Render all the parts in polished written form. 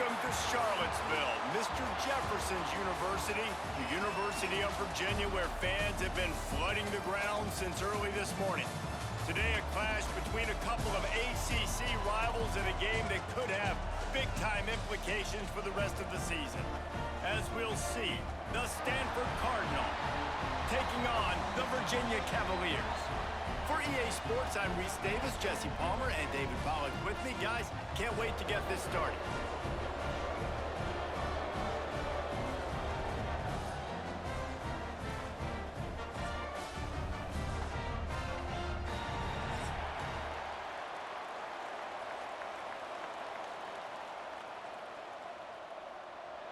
Welcome to Charlottesville, Mr. Jefferson's University, the University of Virginia, where fans have been flooding the ground since early this morning. Today, a clash between a couple of ACC rivals in a game that could have big-time implications for the rest of the season. As we'll see, the Stanford Cardinal taking on the Virginia Cavaliers. For EA Sports, I'm Reese Davis, Jesse Palmer, and David Pollack with me. Guys, can't wait to get this started.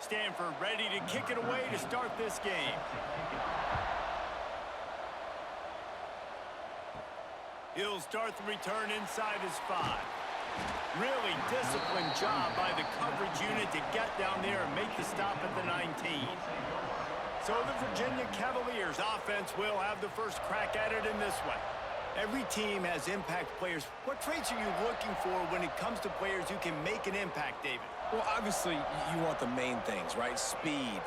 Stanford ready to kick it away to start this game. He'll start the return inside his 5. Really disciplined job by the coverage unit to get down there and make the stop at the 19. So the Virginia Cavaliers offense will have the first crack at it in this one. Every team has impact players. What traits are you looking for when it comes to players who can make an impact, David? Well, obviously, you want the main things, right? Speed,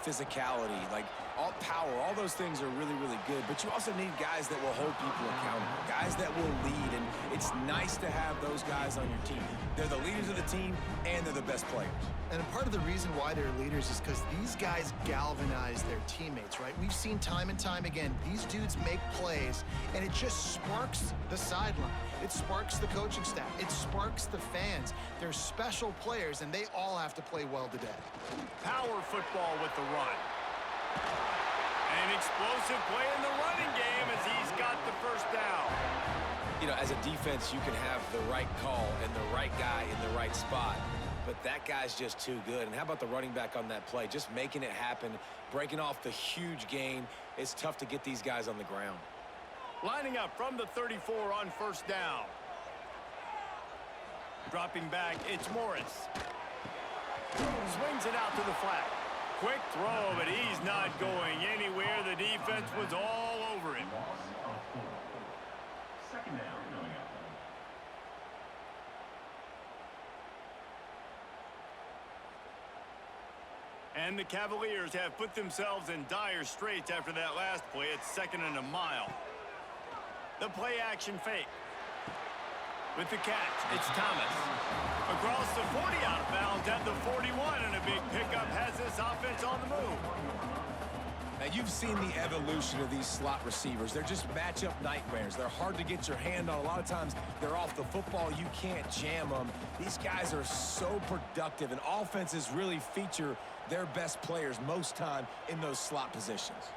physicality, like all power, all those things are really, really good. But you also need guys that will hold people accountable, guys that will lead. And it's nice to have those guys on your team. They're the leaders of the team, and they're the best players. And part of the reason why they're leaders is because these guys galvanize their teammates, right? We've seen time and time again, these dudes make plays, and it just sparks the sideline. It sparks the coaching staff. It sparks the fans. They're special players, and they all have to play well today. Power football with the run. An explosive play in the running game as he's got the first down. As a defense, you can have the right call and the right guy in the right spot. But that guy's just too good. And how about the running back on that play? Just making it happen, breaking off the huge gain. It's tough to get these guys on the ground. Lining up from the 34 on first down. Dropping back, it's Morris. Swings it out to the flat. Quick throw, but he's not going anywhere. The defense was all over him. Second down coming up. And the Cavaliers have put themselves in dire straits after that last play. It's 2nd and a mile. The play action fake. With the catch, it's Thomas. Across the 40 out of bounds at the 41, and a big pickup has this offense on the move. Now, you've seen the evolution of these slot receivers. They're just matchup nightmares. They're hard to get your hand on. A lot of times, they're off the football. You can't jam them. These guys are so productive, and offenses really feature their best players most time in those slot positions.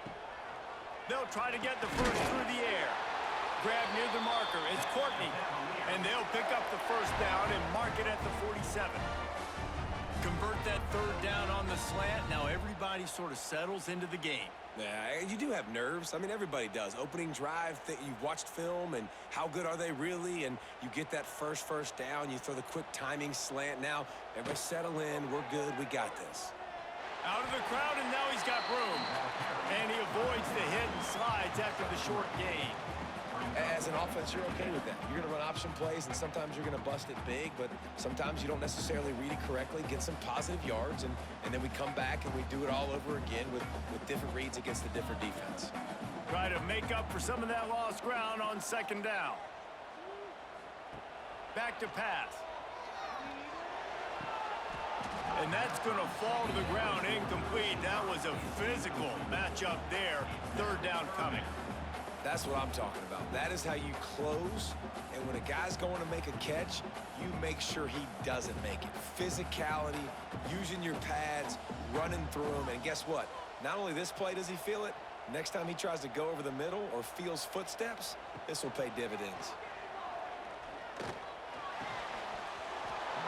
They'll try to get the first through the air. Grab near the marker. It's Courtney. And they'll pick up the first down and mark it at the 47. Convert that third down on the slant. Now everybody sort of settles into the game. Yeah, you do have nerves. I mean, everybody does. Opening drive, you've watched film, and how good are they really? And you get that first down. You throw the quick timing slant. Now, everybody settle in. We're good. We got this. Out of the crowd, and now he's got room. And he avoids the hit and slides after the short gain. As an offense, you're okay with that. You're going to run option plays, and sometimes you're going to bust it big, but sometimes you don't necessarily read it correctly, get some positive yards, and then we come back and we do it all over again with different reads against a different defense. Try to make up for some of that lost ground on 2nd down. Back to pass. And that's going to fall to the ground incomplete. That was a physical matchup there. 3rd down coming. That's what I'm talking about. That is how you close, and when a guy's going to make a catch, you make sure he doesn't make it. Physicality, using your pads, running through them, and guess what? Not only this play does he feel it, next time he tries to go over the middle or feels footsteps, this will pay dividends.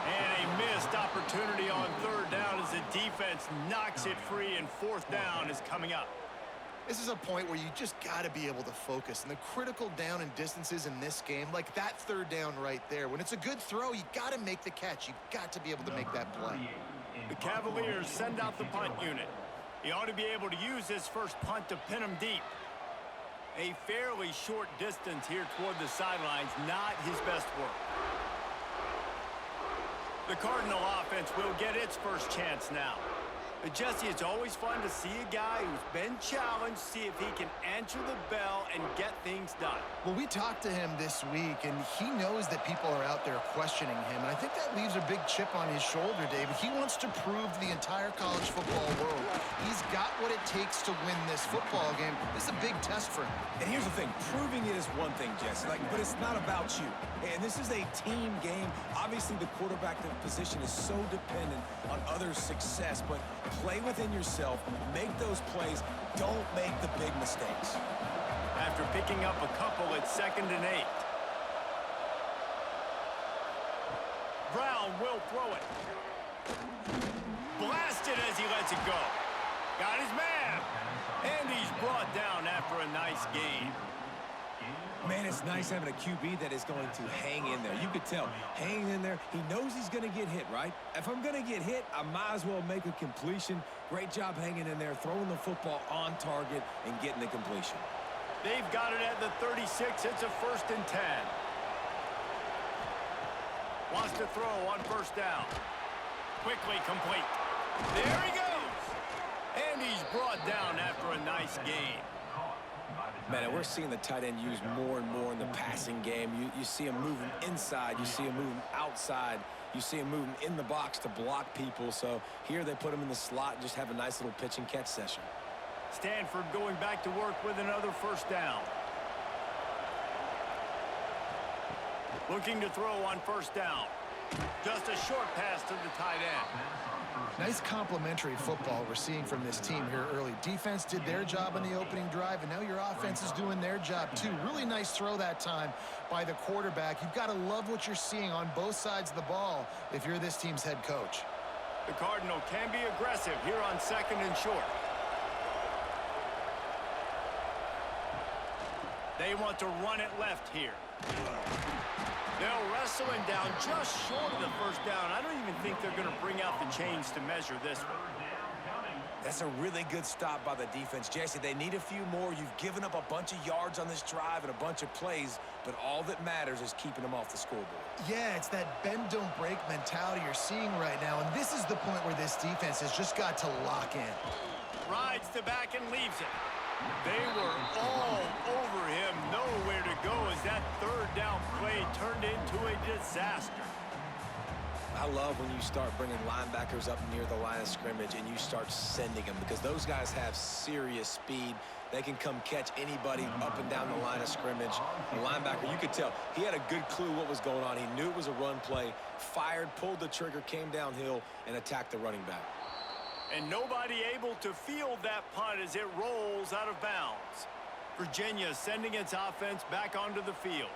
And a missed opportunity on 3rd down as the defense knocks it free, and 4th down is coming up. This is a point where you just got to be able to focus. And the critical down and distances in this game, like that 3rd down right there, when it's a good throw, you got to make the catch. You've got to be able to make that play. The Cavaliers send out the punt unit. He ought to be able to use his first punt to pin him deep. A fairly short distance here toward the sidelines, not his best work. The Cardinal offense will get its first chance now. But Jesse, it's always fun to see a guy who's been challenged, see if he can answer the bell and get things done. Well, we talked to him this week, and he knows that people are out there questioning him. And I think that leaves a big chip on his shoulder, David. He wants to prove to the entire college football world he's got what it takes to win this football game. This is a big test for him. And here's the thing. Proving it is one thing, Jesse, but it's not about you. And this is a team game. Obviously, the quarterback position is so dependent on others' success, but play within yourself, make those plays, don't make the big mistakes. After picking up a couple at 2nd and 8. Brown will throw it. Blasted as he lets it go. Got his man. And he's brought down after a nice game. Man, it's nice having a QB that is going to hang in there. You could tell, hanging in there, he knows he's going to get hit, right? If I'm going to get hit, I might as well make a completion. Great job hanging in there, throwing the football on target and getting the completion. They've got it at the 36. It's a 1st and 10. Wants to throw on 1st down. Quickly complete. There he goes. And he's brought down after a nice game. Man, and we're seeing the tight end used more and more in the passing game. You see him moving inside. You see him moving outside. You see him moving in the box to block people. So here they put him in the slot and just have a nice little pitch and catch session. Stanford going back to work with another 1st down. Looking to throw on 1st down. Just a short pass to the tight end. Nice complementary football we're seeing from this team here early. Defense did their job on the opening drive, and now your offense is doing their job too. Really nice throw that time by the quarterback. You've got to love what you're seeing on both sides of the ball if you're this team's head coach. The Cardinal can be aggressive here on 2nd and short. They want to run it left here. They'll wrestle him down just short of the 1st down. I don't even think they're going to bring out the chains to measure this one. That's a really good stop by the defense. Jesse, they need a few more. You've given up a bunch of yards on this drive and a bunch of plays, but all that matters is keeping them off the scoreboard. Yeah, it's that bend, don't break mentality you're seeing right now, and this is the point where this defense has just got to lock in. Rides the back and leaves it. They were all over him, nowhere to go as that 3rd down play turned into a disaster. I love when you start bringing linebackers up near the line of scrimmage and you start sending them, because those guys have serious speed. They can come catch anybody up and down the line of scrimmage. The linebacker, you could tell, he had a good clue what was going on. He knew it was a run play, fired, pulled the trigger, came downhill, and attacked the running back. And nobody able to field that punt as it rolls out of bounds. Virginia sending its offense back onto the field.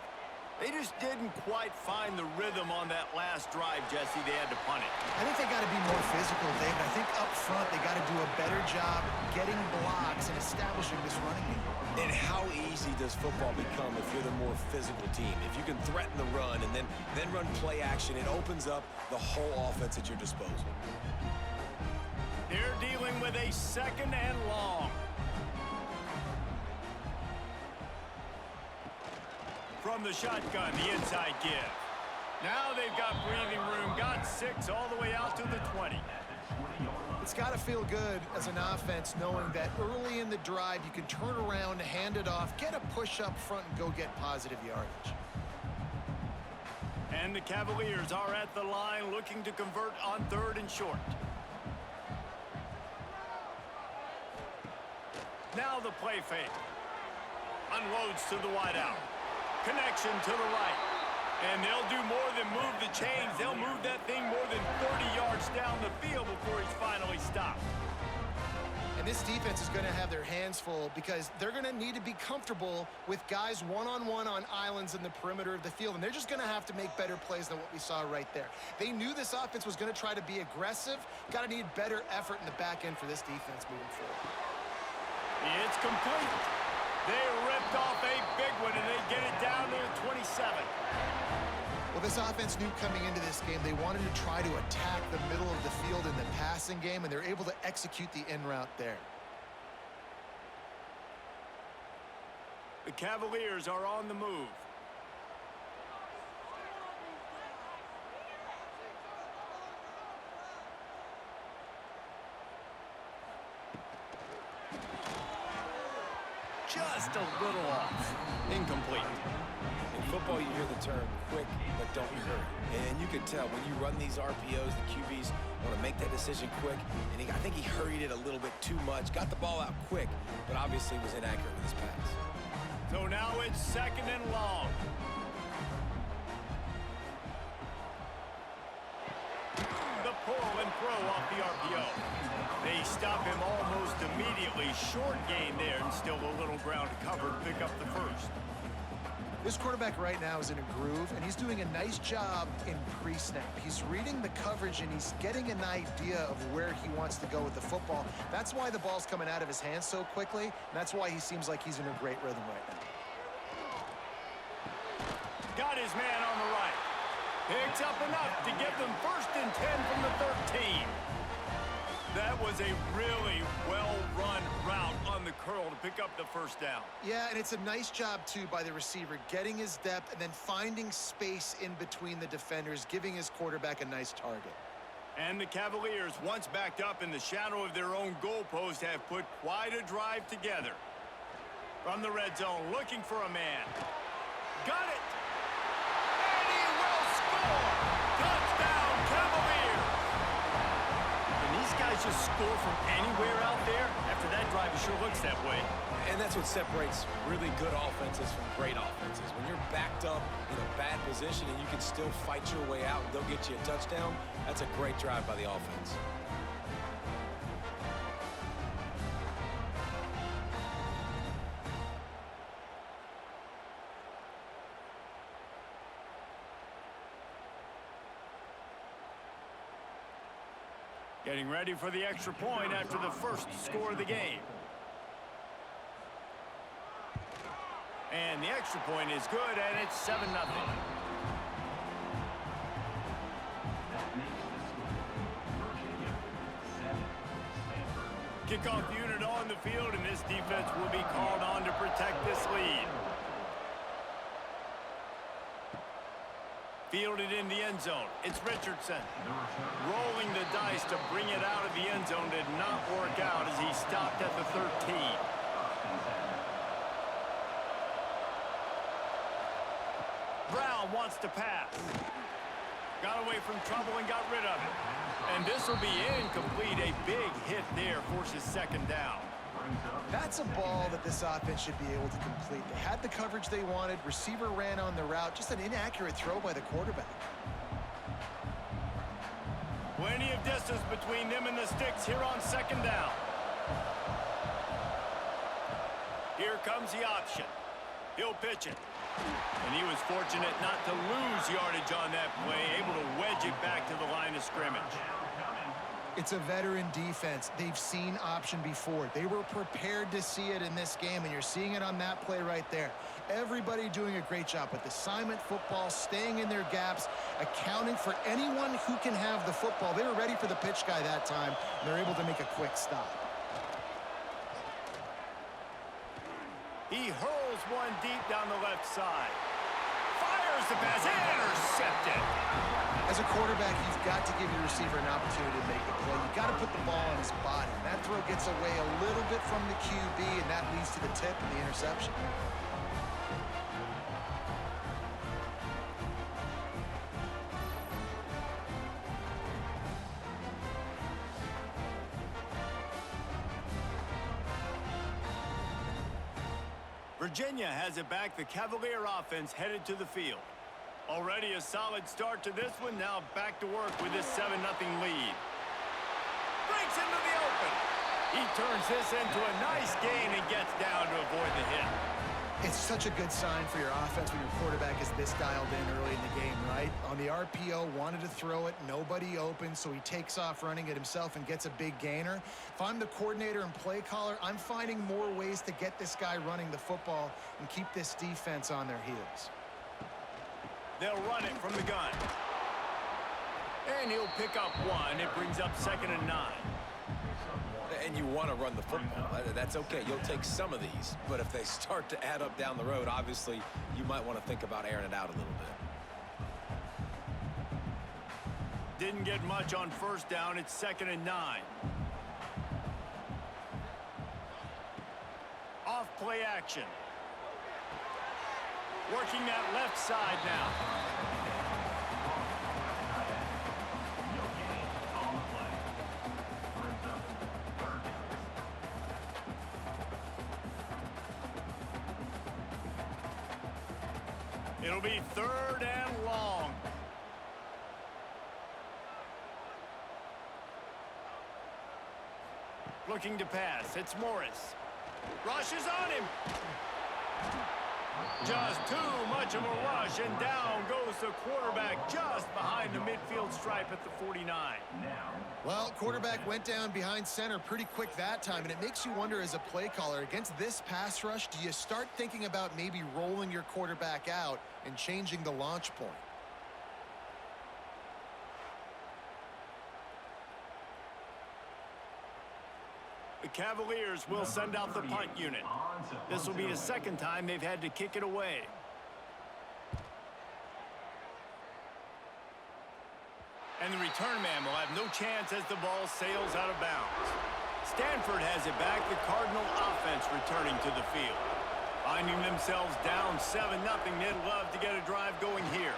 They just didn't quite find the rhythm on that last drive, Jesse. They had to punt it. I think they got to be more physical, David. I think up front they got to do a better job getting blocks and establishing this running game. And how easy does football become if you're the more physical team? If you can threaten the run and then run play action, it opens up the whole offense at your disposal. They're dealing with a 2nd and long. From the shotgun, the inside give. Now they've got breathing room, got 6 all the way out to the 20. It's got to feel good as an offense knowing that early in the drive you can turn around, hand it off, get a push up front, and go get positive yardage. And the Cavaliers are at the line looking to convert on 3rd and short. Now the play fake. Unloads to the wideout. Connection to the right. And they'll do more than move the chains. They'll move that thing more than 30 yards down the field before he's finally stopped. And this defense is going to have their hands full because they're going to need to be comfortable with guys one-on-one on islands in the perimeter of the field. And they're just going to have to make better plays than what we saw right there. They knew this offense was going to try to be aggressive. Got to need better effort in the back end for this defense moving forward. It's complete. They ripped off a big one, and they get it down to the 27. Well, this offense knew coming into this game they wanted to try to attack the middle of the field in the passing game, and they're able to execute the in route there. The Cavaliers are on the move. just a little off. Incomplete. In football, you hear the term quick, but don't hurry. And you can tell when you run these RPOs, the QBs want to make that decision quick. And I think he hurried it a little bit too much. Got the ball out quick, but obviously was inaccurate with his pass. So now it's 2nd and long. The pull and throw off the RPO. They stop him almost immediately. Short gain there, and still a little ground to cover to pick up the first. This quarterback right now is in a groove, and he's doing a nice job in pre-snap. He's reading the coverage, and he's getting an idea of where he wants to go with the football. That's why the ball's coming out of his hands so quickly, and that's why he seems like he's in a great rhythm right now. Got his man on the right. Picks up enough to get them 1st and 10 from the 13. That was a really well-run route on the curl to pick up the first down. Yeah, and it's a nice job, too, by the receiver, getting his depth and then finding space in between the defenders, giving his quarterback a nice target. And the Cavaliers, once backed up in the shadow of their own goalpost, have put quite a drive together. From the red zone, looking for a man. Got it! And he will score! Touchdown, Cavaliers! These guys just score from anywhere out there. After that drive, it sure looks that way. And that's what separates really good offenses from great offenses. When you're backed up in a bad position and you can still fight your way out and they'll get you a touchdown, that's a great drive by the offense. Getting ready for the extra point after the first score of the game. And the extra point is good, and it's 7-0. Kickoff unit on the field, and this defense will be called on to protect this lead. Fielded in the end zone. It's Richardson. Rolling the dice to bring it out of the end zone did not work out as he stopped at the 13. Brown wants to pass. Got away from trouble and got rid of it. And this will be incomplete. A big hit there forces 2nd down. That's a ball that this offense should be able to complete. They had the coverage they wanted. Receiver ran on the route. Just an inaccurate throw by the quarterback. Plenty of distance between them and the sticks here on 2nd down. Here comes the option. He'll pitch it. And he was fortunate not to lose yardage on that play, able to wedge it back to the line of scrimmage. It's a veteran defense. They've seen option before. They were prepared to see it in this game, and you're seeing it on that play right there. Everybody doing a great job with assignment football, staying in their gaps, accounting for anyone who can have the football. They were ready for the pitch guy that time, and they're able to make a quick stop. He hurls one deep down the left side. Fires the pass, intercepted. As a quarterback, you've got to give your receiver an opportunity to make the play. You've got to put the ball on his body. And that throw gets away a little bit from the QB, and that leads to the tip and the interception. Virginia has it back. The Cavalier offense headed to the field. Already a solid start to this one. Now back to work with this 7-0 lead. Breaks into the open. He turns this into a nice gain and gets down to avoid the hit. It's such a good sign for your offense when your quarterback is this dialed in early in the game, right? On the RPO, wanted to throw it, nobody open, so he takes off running it himself and gets a big gainer. If I'm the coordinator and play caller, I'm finding more ways to get this guy running the football and keep this defense on their heels. They'll run it from the gun. And he'll pick up one. It brings up 2nd and 9. And you want to run the football. That's okay. You'll take some of these. But if they start to add up down the road, obviously, you might want to think about airing it out a little bit. Didn't get much on 1st down. It's 2nd and 9. off play action. Working that left side now. It'll be 3rd and long. Looking to pass. It's Morris. Rushes on him. Just too much of a rush, and down goes the quarterback just behind the midfield stripe at the 49. Well, quarterback went down behind center pretty quick that time, and it makes you wonder as a play caller, against this pass rush, do you start thinking about maybe rolling your quarterback out and changing the launch point? The Cavaliers will send out the punt unit. This will be the 2nd time they've had to kick it away. And the return man will have no chance as the ball sails out of bounds. Stanford has it back. The Cardinal offense returning to the field. Finding themselves down 7-0, they'd love to get a drive going here.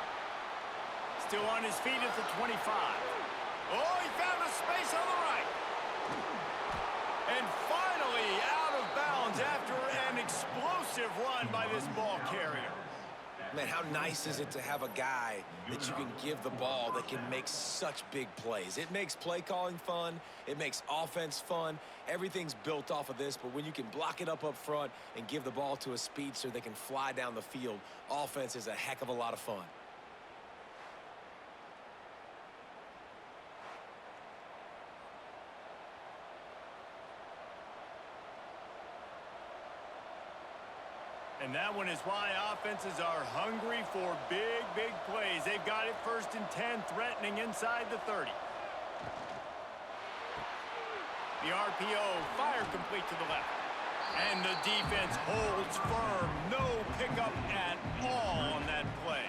Still on his feet at the 25. Oh, he found a space on the right. And finally out of bounds after an explosive run by this ball carrier. Man, how nice is it to have a guy that you can give the ball that can make such big plays? It makes play calling fun. It makes offense fun. Everything's built off of this, but when you can block it up front and give the ball to a speedster that can fly down the field, offense is a heck of a lot of fun. And that one is why offenses are hungry for big, big plays. They've got it 1st and 10, threatening inside the 30. The RPO, fire complete to the left. And the defense holds firm. No pickup at all on that play.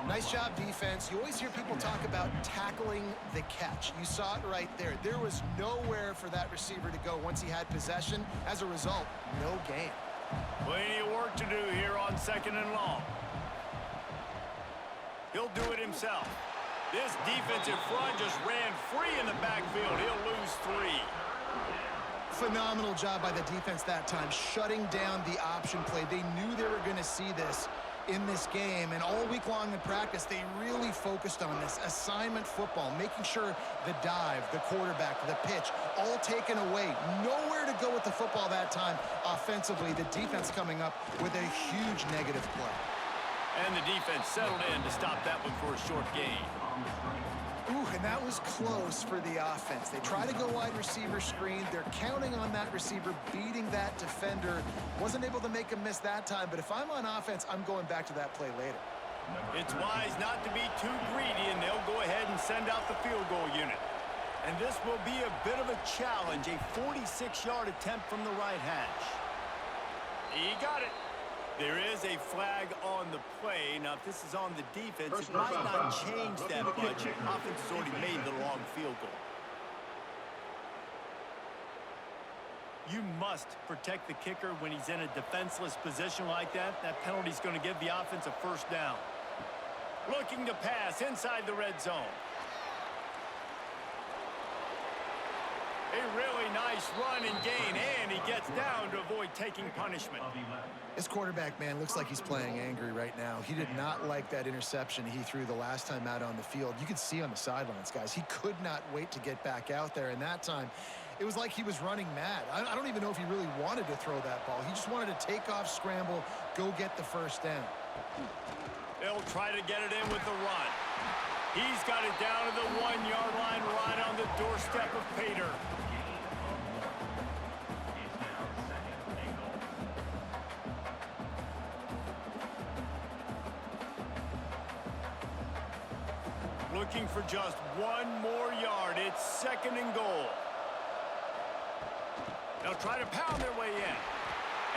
Nice job, defense. You always hear people talk about tackling the catch. You saw it right there. There was nowhere for that receiver to go once he had possession. As a result, no gain. Plenty of work to do here on 2nd and long. He'll do it himself. This defensive front just ran free in the backfield. He'll lose 3. Phenomenal job by the defense that time, shutting down the option play. They knew they were going to see this in this game, and all week long in practice, they really focused on this assignment football, making sure the dive, the quarterback, the pitch, all taken away. Nowhere to go with the football that time offensively. The defense coming up with a huge negative play. And the defense settled in to stop that one for a short gain. Ooh, and that was close for the offense. They try to go wide receiver screen. They're counting on that receiver beating that defender. Wasn't able to make him miss that time, but if I'm on offense, I'm going back to that play later. It's wise not to be too greedy, and they'll go ahead and send out the field goal unit. And this will be a bit of a challenge, a 46-yard attempt from the right hash. He got it. There is a flag on the play. Now, if this is on the defense, it might not change that much. Offense has already made the long field goal. You must protect the kicker when he's in a defenseless position like that. That penalty is going to give the offense a 1st down. Looking to pass inside the red zone. A really nice run and gain, and he gets down to avoid taking punishment. This quarterback, man, looks like he's playing angry right now. He did not like that interception he threw the last time out on the field. You could see on the sidelines, guys, he could not wait to get back out there, and that time, it was like he was running mad. I don't even know if he really wanted to throw that ball. He just wanted to take off, scramble, go get the 1st down. They'll try to get it in with the run. He's got it down to the 1-yard line right on the doorstep of Pater. Looking for just 1 more yard. It's 2nd and goal. They'll try to pound their way in.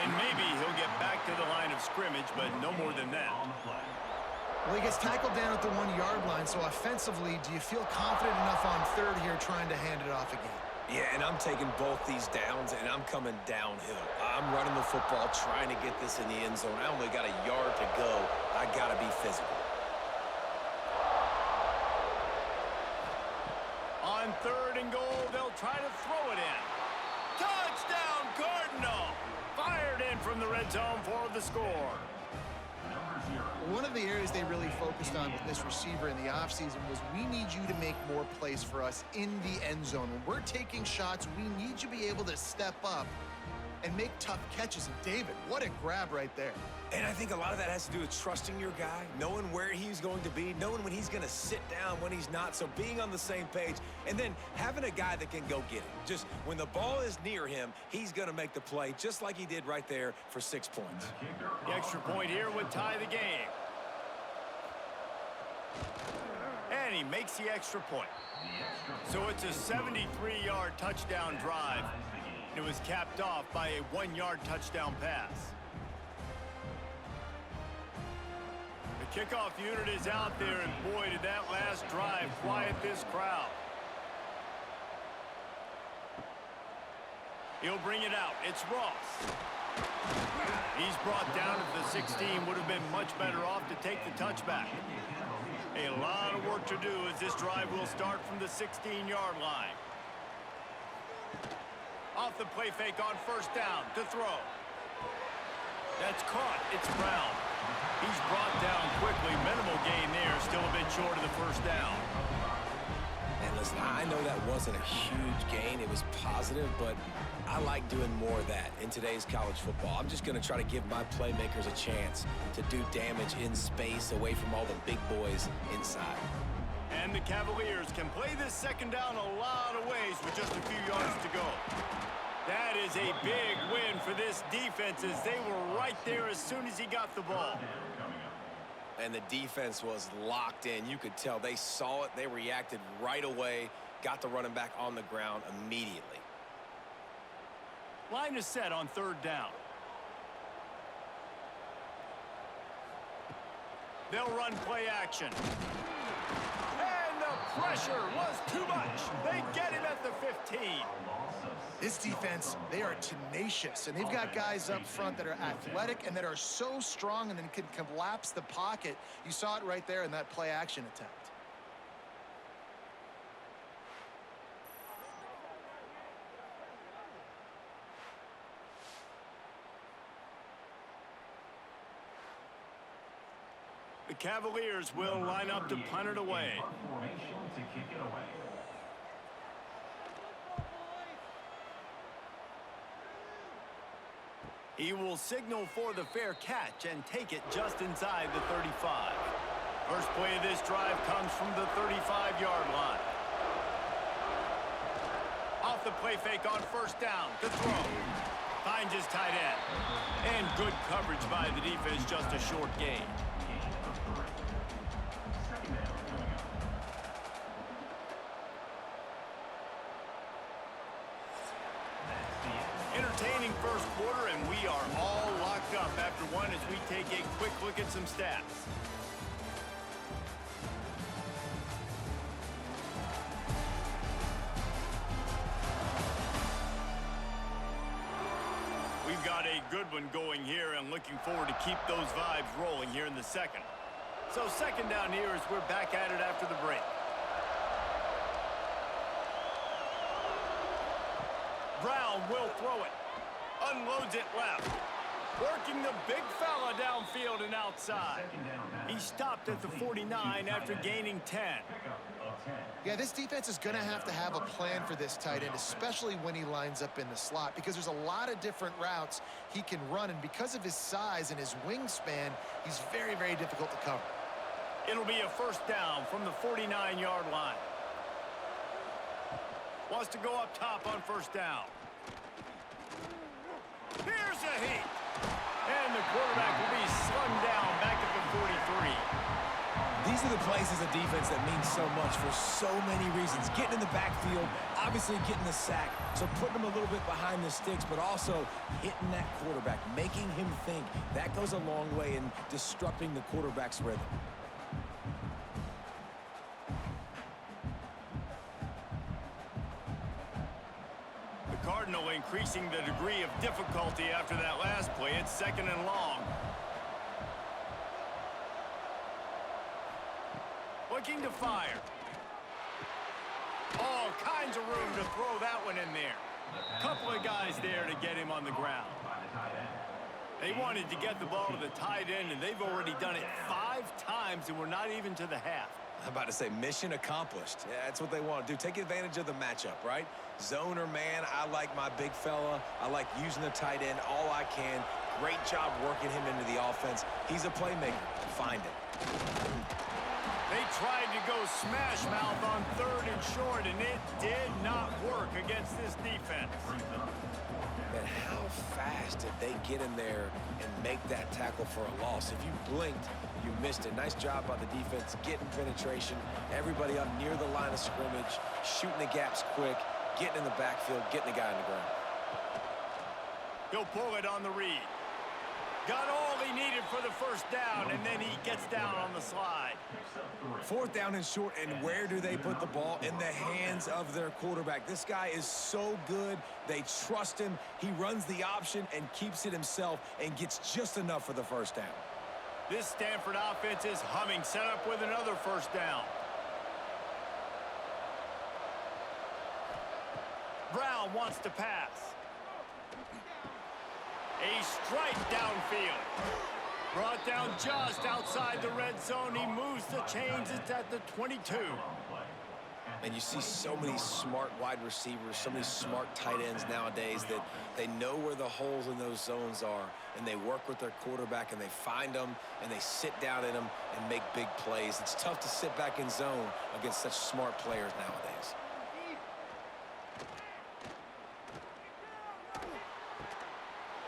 And maybe he'll get back to the line of scrimmage, but no more than that. Well, he gets tackled down at the 1-yard line, so offensively, do you feel confident enough on 3rd here trying to hand it off again? Yeah, and I'm taking both these downs, and I'm coming downhill. I'm running the football, trying to get this in the end zone. I only got a yard to go. I got to be physical. On 3rd and goal, they'll try to throw it in. Touchdown, Cardinal! Fired in from the red zone for the score. One of the areas they really focused on with this receiver in the offseason was we need you to make more plays for us in the end zone. When we're taking shots, we need you to be able to step up and make tough catches. And David, what a grab right there. And I think a lot of that has to do with trusting your guy, knowing where he's going to be, knowing when he's going to sit down, when he's not, so being on the same page, and then having a guy that can go get it. Just when the ball is near him, he's going to make the play, just like he did right there for 6 points. The extra point here would tie the game. And he makes the extra point. So it's a 73-yard touchdown drive. It was capped off by a 1-yard touchdown pass. The kickoff unit is out there, and boy, did that last drive quiet this crowd. He'll bring it out. It's Ross. He's brought down at the 16. Would have been much better off to take the touchback. A lot of work to do as this drive will start from the 16-yard line. Off the play fake on 1st down to throw. That's caught. It's Brown. He's brought down quickly. Minimal gain there. Still a bit short of the 1st down. And listen, I know that wasn't a huge gain. It was positive, but I like doing more of that in today's college football. I'm just going to try to give my playmakers a chance to do damage in space away from all the big boys inside. And the Cavaliers can play this 2nd down a lot of ways with just a few yards to go. That is a big win for this defense as they were right there as soon as he got the ball. And the defense was locked in. You could tell they saw it. They reacted right away, got the running back on the ground immediately. Line is set on 3rd down. They'll run play action. And the pressure was too much. They get him at the 15. This defense, they are tenacious, and they've got guys up front that are athletic and that are so strong and then can collapse the pocket. You saw it right there in that play action attempt. The Cavaliers will line up to punt it away. He will signal for the fair catch and take it just inside the 35. First play of this drive comes from the 35-yard line. Off the play fake on 1st down to throw. Finds his tight end. And good coverage by the defense, just a short gain. Entertaining first quarter, and we are all locked up after one as we take a quick look at some stats. We've got a good one going here and looking forward to keep those vibes rolling here in the 2nd. So 2nd down here as we're back at it after the break. Brown will throw it. Unloads it left. Working the big fella downfield and outside. He stopped at the 49 after gaining 10. Yeah, this defense is going to have a plan for this tight end, especially when he lines up in the slot, because there's a lot of different routes he can run, and because of his size and his wingspan, he's very, very difficult to cover. It'll be a 1st down from the 49-yard line. Wants to go up top on 1st down. Here's a heat. And the quarterback will be slung down back at the 43. These are the plays as a defense that mean so much for so many reasons. Getting in the backfield, obviously getting the sack, so putting him a little bit behind the sticks, but also hitting that quarterback, making him think. That goes a long way in disrupting the quarterback's rhythm. increasing the degree of difficulty after that last play. It's 2nd and long. Looking to fire. All kinds of room to throw that one in there. Couple of guys there to get him on the ground. They wanted to get the ball to the tight end, and they've already done it 5 times, and we're not even to the half. I'm about to say mission accomplished. Yeah, that's what they want to do. Take advantage of the matchup, right? Zone or man, I like my big fella. I like using the tight end all I can. Great job working him into the offense. He's a playmaker. Find it. They tried to go smash mouth on 3rd and short, and it did not work against this defense. Man, how fast did they get in there and make that tackle for a loss? If you blinked, you missed it. Nice job by the defense, getting penetration. Everybody up near the line of scrimmage, shooting the gaps quick, getting in the backfield, getting the guy on the ground. He'll pull it on the read. Got all he needed for the 1st down, and then he gets down on the slide. 4th down and short, and where do they put the ball? In the hands of their quarterback. This guy is so good. They trust him. He runs the option and keeps it himself and gets just enough for the 1st down. This Stanford offense is humming, set up with another 1st down. Brown wants to pass. A strike downfield. Brought down just outside the red zone. He moves the chains. It's at the 22. And you see so many smart wide receivers, so many smart tight ends nowadays that they know where the holes in those zones are, and they work with their quarterback, and they find them, and they sit down in them and make big plays. It's tough to sit back in zone against such smart players nowadays.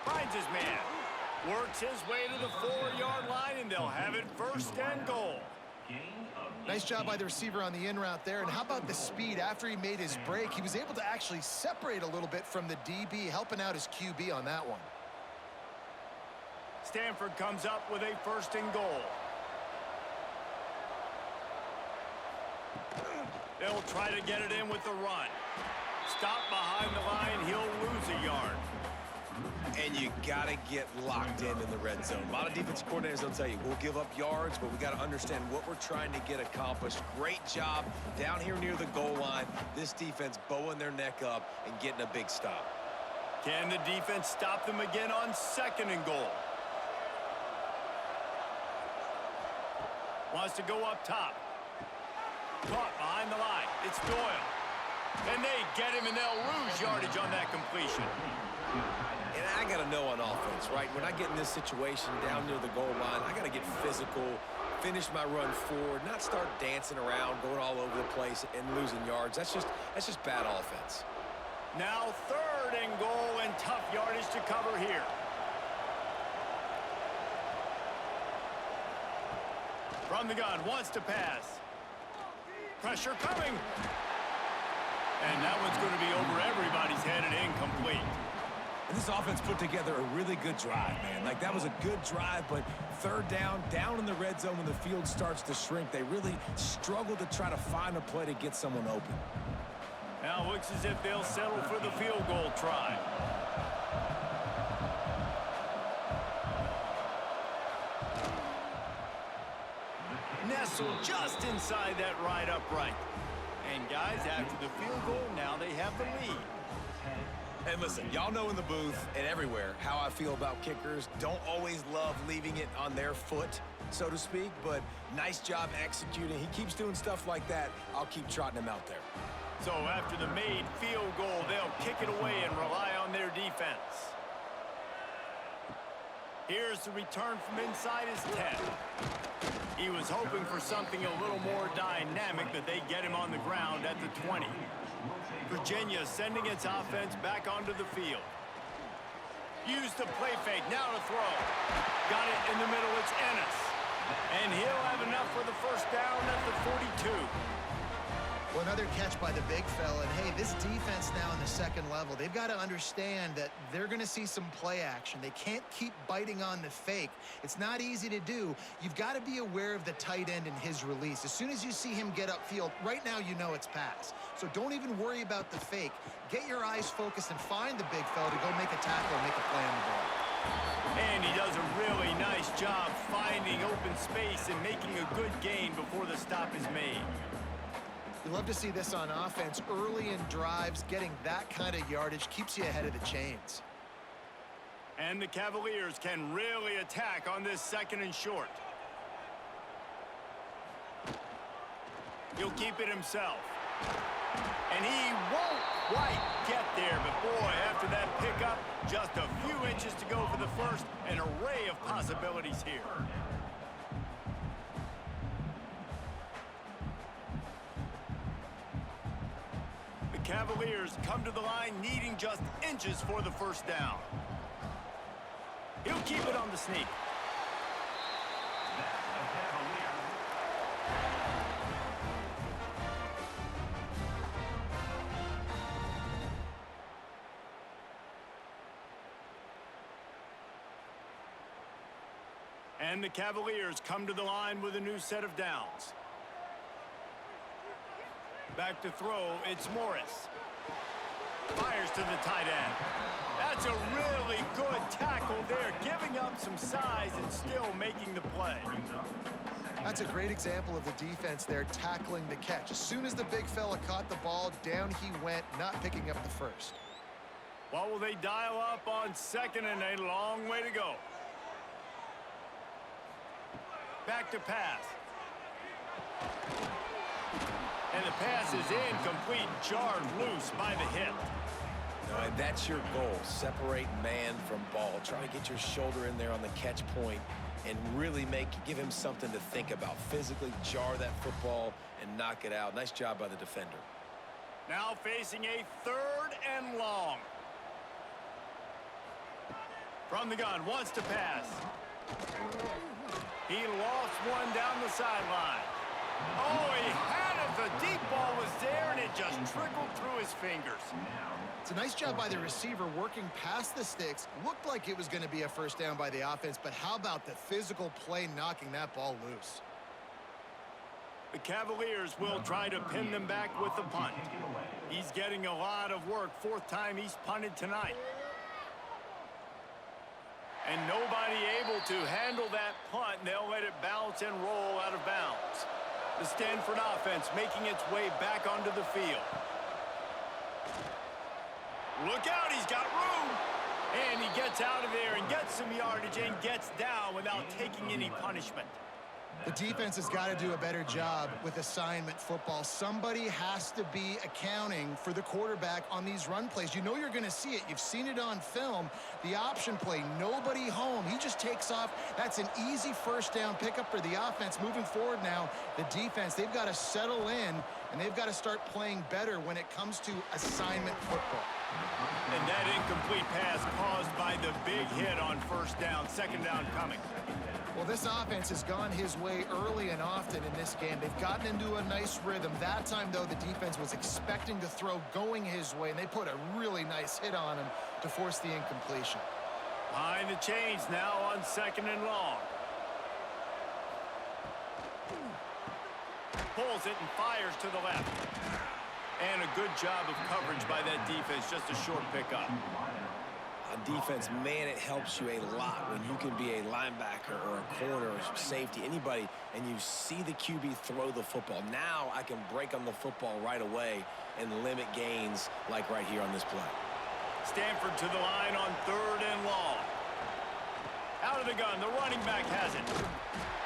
Finds his man. Works his way to the 4-yard line, and they'll have it 1st and goal. Nice job by the receiver on the in route there. And how about the speed? After he made his break, he was able to actually separate a little bit from the DB, helping out his QB on that one. Stanford comes up with a 1st and goal. They'll try to get it in with the run. Stop behind the line. He'll lose a yard. And you got to get locked in the red zone. A lot of defense coordinators will tell you, we'll give up yards, but we got to understand what we're trying to get accomplished. Great job down here near the goal line. This defense bowing their neck up and getting a big stop. Can the defense stop them again on 2nd and goal? Wants to go up top. Caught behind the line. It's Doyle. And they get him, and they'll lose yardage on that completion. And I got to know on offense, right? When I get in this situation down near the goal line, I got to get physical, finish my run forward, not start dancing around, going all over the place and losing yards. That's just bad offense. Now 3rd and goal, and tough yardage to cover here. From the gun, wants to pass. Pressure coming. And that one's going to be over everybody's head and incomplete. And this offense put together a really good drive, man. Like, that was a good drive, but 3rd down in the red zone when the field starts to shrink, they really struggle to try to find a play to get someone open. Now looks as if they'll settle for the field goal try. Nestled just inside that right upright. And guys, after the field goal, now they have the lead. And listen, y'all know in the booth and everywhere how I feel about kickers. Don't always love leaving it on their foot, so to speak, but nice job executing. He keeps doing stuff like that. I'll keep trotting him out there. So after the made field goal, they'll kick it away and rely on their defense. Here's the return from inside his 10. He was hoping for something a little more dynamic, but they get him on the ground at the 20. Virginia sending its offense back onto the field. Use the play fake, now to throw. Got it in the middle, it's Ennis. And he'll have enough for the 1st down at the 42. Well, another catch by the big fella. And, hey, this defense now in the second level, they've got to understand that they're going to see some play action. They can't keep biting on the fake. It's not easy to do. You've got to be aware of the tight end and his release. As soon as you see him get upfield, right now you know it's pass. So don't even worry about the fake. Get your eyes focused and find the big fella to go make a tackle and make a play on the ball. And he does a really nice job finding open space and making a good gain before the stop is made. You love to see this on offense. Early in drives, getting that kind of yardage keeps you ahead of the chains. And the Cavaliers can really attack on this 2nd and short. He'll keep it himself. And he won't quite get there, but boy, after that pickup, just a few inches to go for the first. An array of possibilities here. The Cavaliers come to the line needing just inches for the first down. He'll keep it on the sneak. And the Cavaliers come to the line with a new set of downs. Back to throw, it's Morris. Fires to the tight end. That's a really good tackle there, giving up some size and still making the play. That's a great example of the defense there tackling the catch. As soon as the big fella caught the ball, down he went, not picking up the first. What will they dial up on 2nd and a long way to go? Back to pass. And the pass is incomplete, jarred loose by the hip. And that's your goal. Separate man from ball. Try to get your shoulder in there on the catch point and really give him something to think about. Physically jar that football and knock it out. Nice job by the defender. Now facing a 3rd and long. From the gun, wants to pass. He lost one down the sideline. Oh, he had it. The deep ball was there, and it just trickled through his fingers. It's a nice job by the receiver working past the sticks. Looked like it was going to be a first down by the offense, but how about the physical play knocking that ball loose? The Cavaliers will try to pin them back with the punt. He's getting a lot of work. 4th time he's punted tonight. And nobody able to handle that punt. They'll let it bounce and roll out of bounds. The Stanford offense making its way back onto the field. Look out, he's got room. And he gets out of there and gets some yardage and gets down without taking any punishment. The defense has got to do a better job with assignment football. Somebody has to be accounting for the quarterback on these run plays. You know you're going to see it. You've seen it on film. The option play, nobody home. He just takes off. That's an easy first down pickup for the offense. Moving forward now, the defense, they've got to settle in, and they've got to start playing better when it comes to assignment football. And that incomplete pass caused by the big hit on first down. 2nd down coming. Well, this offense has gone his way early and often in this game. They've gotten into a nice rhythm. That time, though, the defense was expecting to throw going his way, and they put a really nice hit on him to force the incompletion. Behind the chains now on 2nd and long. Pulls it and fires to the left. And a good job of coverage by that defense. Just a short pickup. On defense, man, it helps you a lot when you can be a linebacker or a corner or safety, anybody, and you see the QB throw the football. Now I can break on the football right away and limit gains like right here on this play. Stanford to the line on 3rd and long. Out of the gun, the running back has it.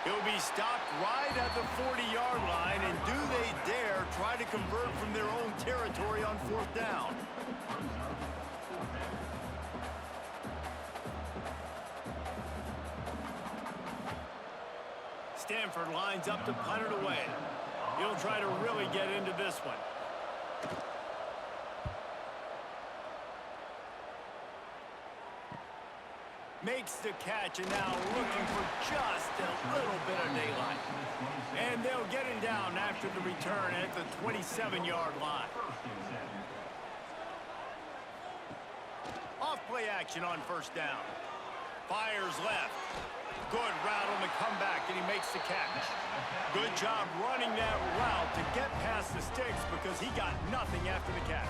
He'll be stopped right at the 40-yard line, and do they dare try to convert from their own territory on 4th down? Stanford lines up to punt it away. He'll try to really get into this one. Makes the catch, and now looking for just a little bit of daylight. And And they'll get him down after the return at the 27-yard line. Off play action on first down. Fires left. Good route on the comeback, and he makes the catch. Good job running that route to get past the sticks because he got nothing after the catch.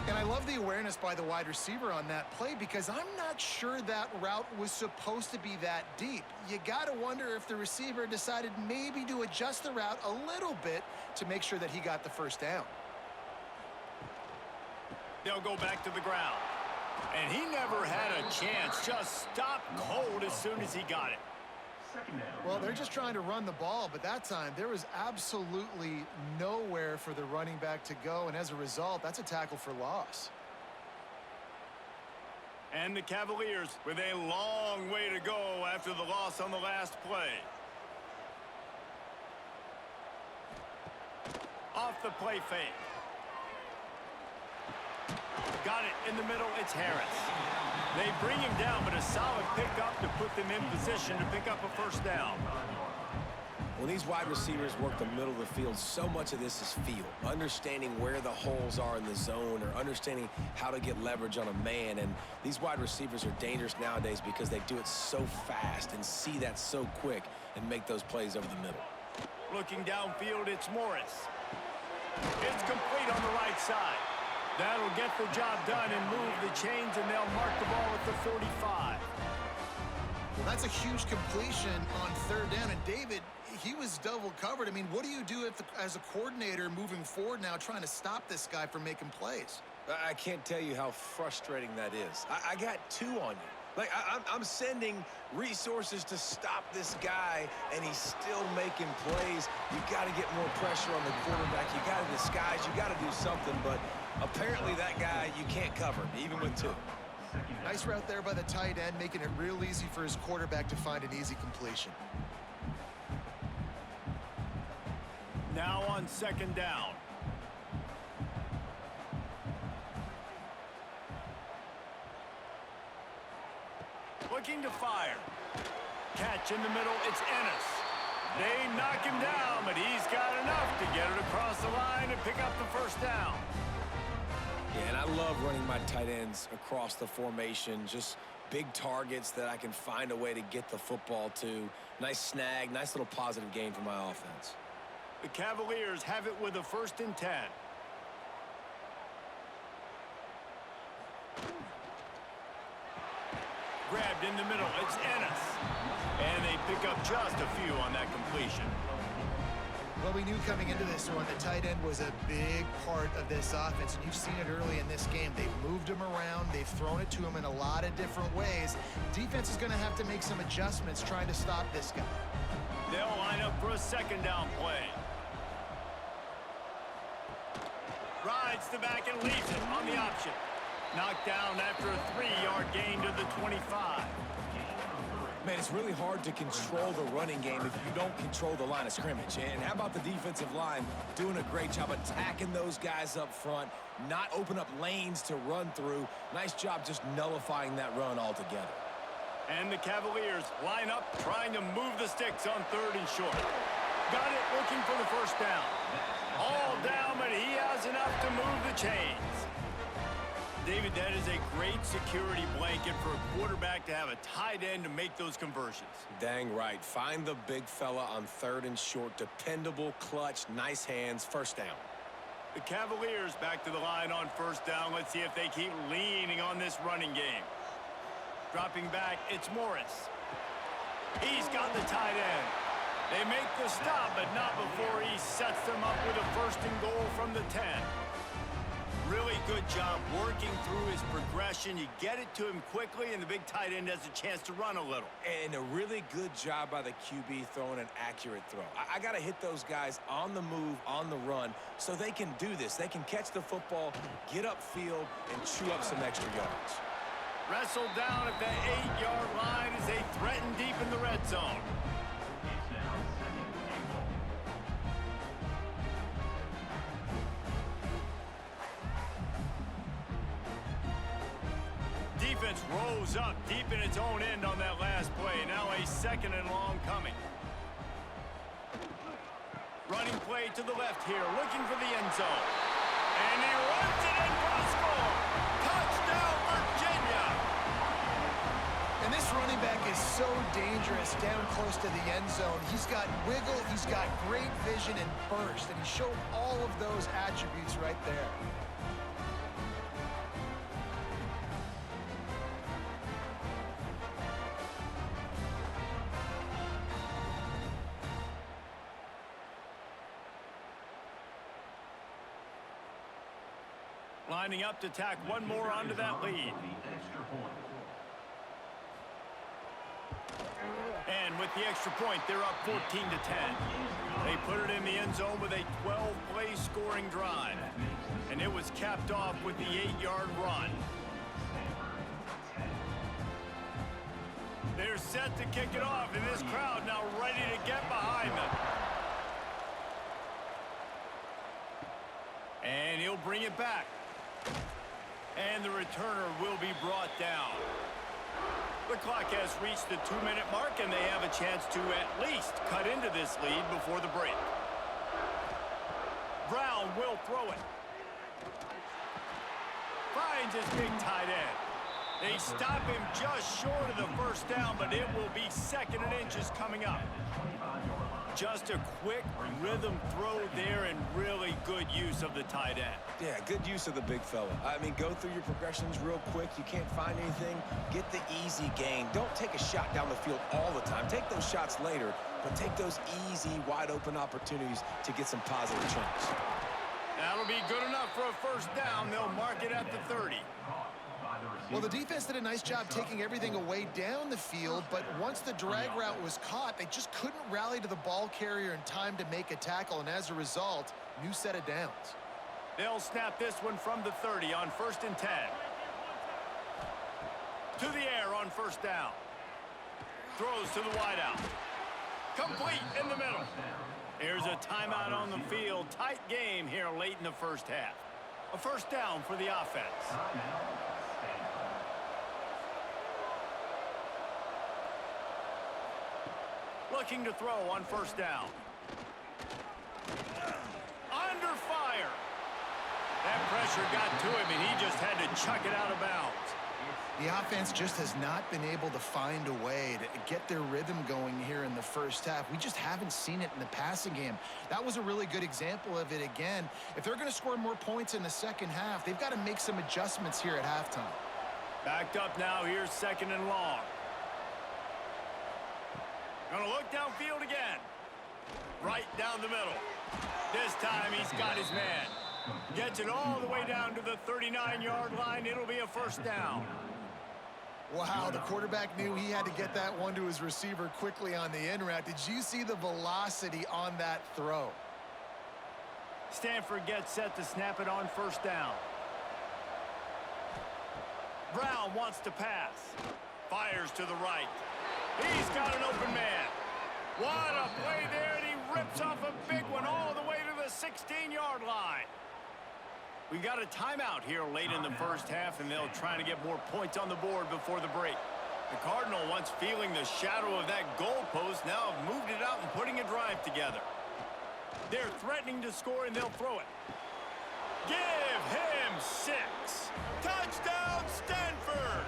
And I love the awareness by the wide receiver on that play because I'm not sure that route was supposed to be that deep. You got to wonder if the receiver decided maybe to adjust the route a little bit to make sure that he got the first down. They'll go back to the ground. And he never had a chance. Just stopped cold as soon as he got it. Well, they're just trying to run the ball, but that time there was absolutely nowhere for the running back to go, and as a result, that's a tackle for loss. And the Cavaliers with a long way to go after the loss on the last play. Off the play fake. Got it in the middle. It's Harris. They bring him down, but a solid pickup to put them in position to pick up a first down. When these wide receivers work the middle of the field, so much of this is feel. Understanding where the holes are in the zone or understanding how to get leverage on a man. And these wide receivers are dangerous nowadays because they do it so fast and see that so quick and make those plays over the middle. Looking downfield, it's Morris. It's complete on the right side. That'll get the job done and move the chains, and they'll mark the ball at the 45. Well, that's a huge completion on third down. And David, he was double covered. I mean, what do you do if as a coordinator moving forward now trying to stop this guy from making plays? I can't tell you how frustrating that is. I got two on you. Like, I'm sending resources to stop this guy, and he's still making plays. You got to get more pressure on the quarterback. You got to disguise. You got to do something, but apparently that guy, you can't cover him, even with two. Nice route there by the tight end, making it real easy for his quarterback to find an easy completion. Now on second down. Looking to fire. Catch in the middle, it's Ennis. They knock him down, but he's got enough to get it across the line and pick up the first down. Yeah, and I love running my tight ends across the formation. Just big targets that I can find a way to get the football to. Nice snag, nice little positive gain for my offense. The Cavaliers have it with a 1st and 10. Grabbed in the middle, it's Ennis. And they pick up just a few on that completion. Well, we knew coming into this one the tight end was a big part of this offense, and you've seen it early in this game. They've moved him around. They've thrown it to him in a lot of different ways. Defense is going to have to make some adjustments trying to stop this guy. They'll line up for a second down play. Rides the back and leaves it on the option. Knocked down after a 3-yard gain to the 25. Man, it's really hard to control the running game if you don't control the line of scrimmage. And how about the defensive line doing a great job attacking those guys up front, not open up lanes to run through. Nice job just nullifying that run altogether. And the Cavaliers line up trying to move the sticks on 3rd and short. Got it looking for the first down. All down, but he has enough to move the chains. David, that is a great security blanket for a quarterback to have a tight end to make those conversions. Dang right. Find the big fella on 3rd and short. Dependable, clutch, nice hands, first down. The Cavaliers back to the line on first down. Let's see if they keep leaning on this running game. Dropping back, it's Morris. He's got the tight end. They make the stop, but not before he sets them up with a 1st and goal from the 10. Really good job working through his progression. You get it to him quickly, and the big tight end has a chance to run a little. And a really good job by the QB throwing an accurate throw. I got to hit those guys on the move, on the run, so they can do this. They can catch the football, get upfield, and chew up some extra yards. Wrestled down at the 8-yard line as they threaten deep in the red zone. Defense rose up deep in its own end on that last play. Now a 2nd and long coming. running play to the left here, looking for the end zone. And he runs it in for a score. Touchdown, Virginia! And this running back is so dangerous down close to the end zone. He's got wiggle, he's got great vision and burst, and he showed all of those attributes right there. Lining up to tack one more onto that lead. And with the extra point, they're up 14-10. They put it in the end zone with a 12-play scoring drive. And it was capped off with the 8-yard run. They're set to kick it off, and this crowd now ready to get behind them. And he'll bring it back. And the returner will be brought down. The clock has reached the 2-minute mark, and they have a chance to at least cut into this lead before the break. Brown will throw it. Finds his big tight end. They stop him just short of the first down, but it will be 2nd and inches coming up. Just a quick rhythm throw there and really good use of the tight end. Yeah, good use of the big fella. I mean, go through your progressions real quick. You can't find anything. Get the easy gain. Don't take a shot down the field all the time. Take those shots later, but take those easy, wide-open opportunities to get some positive chunks. That'll be good enough for a first down. They'll mark it at the 30. Well, the defense did a nice job taking everything away down the field, but once the drag route was caught, they just couldn't rally to the ball carrier in time to make a tackle, and as a result, new set of downs. They'll snap this one from the 30 on 1st and 10. To the air on first down. Throws to the wideout. Complete in the middle. Here's a timeout on the field. Tight game here late in the first half. A first down for the offense. Looking to throw on first down. Under fire. That pressure got to him, and he just had to chuck it out of bounds. The offense just has not been able to find a way to get their rhythm going here in the first half. We just haven't seen it in the passing game. That was a really good example of it again. If they're going to score more points in the second half, they've got to make some adjustments here at halftime. Backed up now. Here's 2nd and long. Gonna look downfield again. Right down the middle. This time he's got his man. Gets it all the way down to the 39-yard line. It'll be a first down. Wow, the quarterback knew he had to get that one to his receiver quickly on the in route. Did you see the velocity on that throw? Stanford gets set to snap it on first down. Brown wants to pass. Fires to the right. He's got an open man. What a play there, and he rips off a big one all the way to the 16-yard line. We got a timeout here late in the first half, and they'll try to get more points on the board before the break. The Cardinal, once feeling the shadow of that goalpost, now have moved it out and putting a drive together. They're threatening to score, and they'll throw it. Give him 6. Touchdown, Stanford!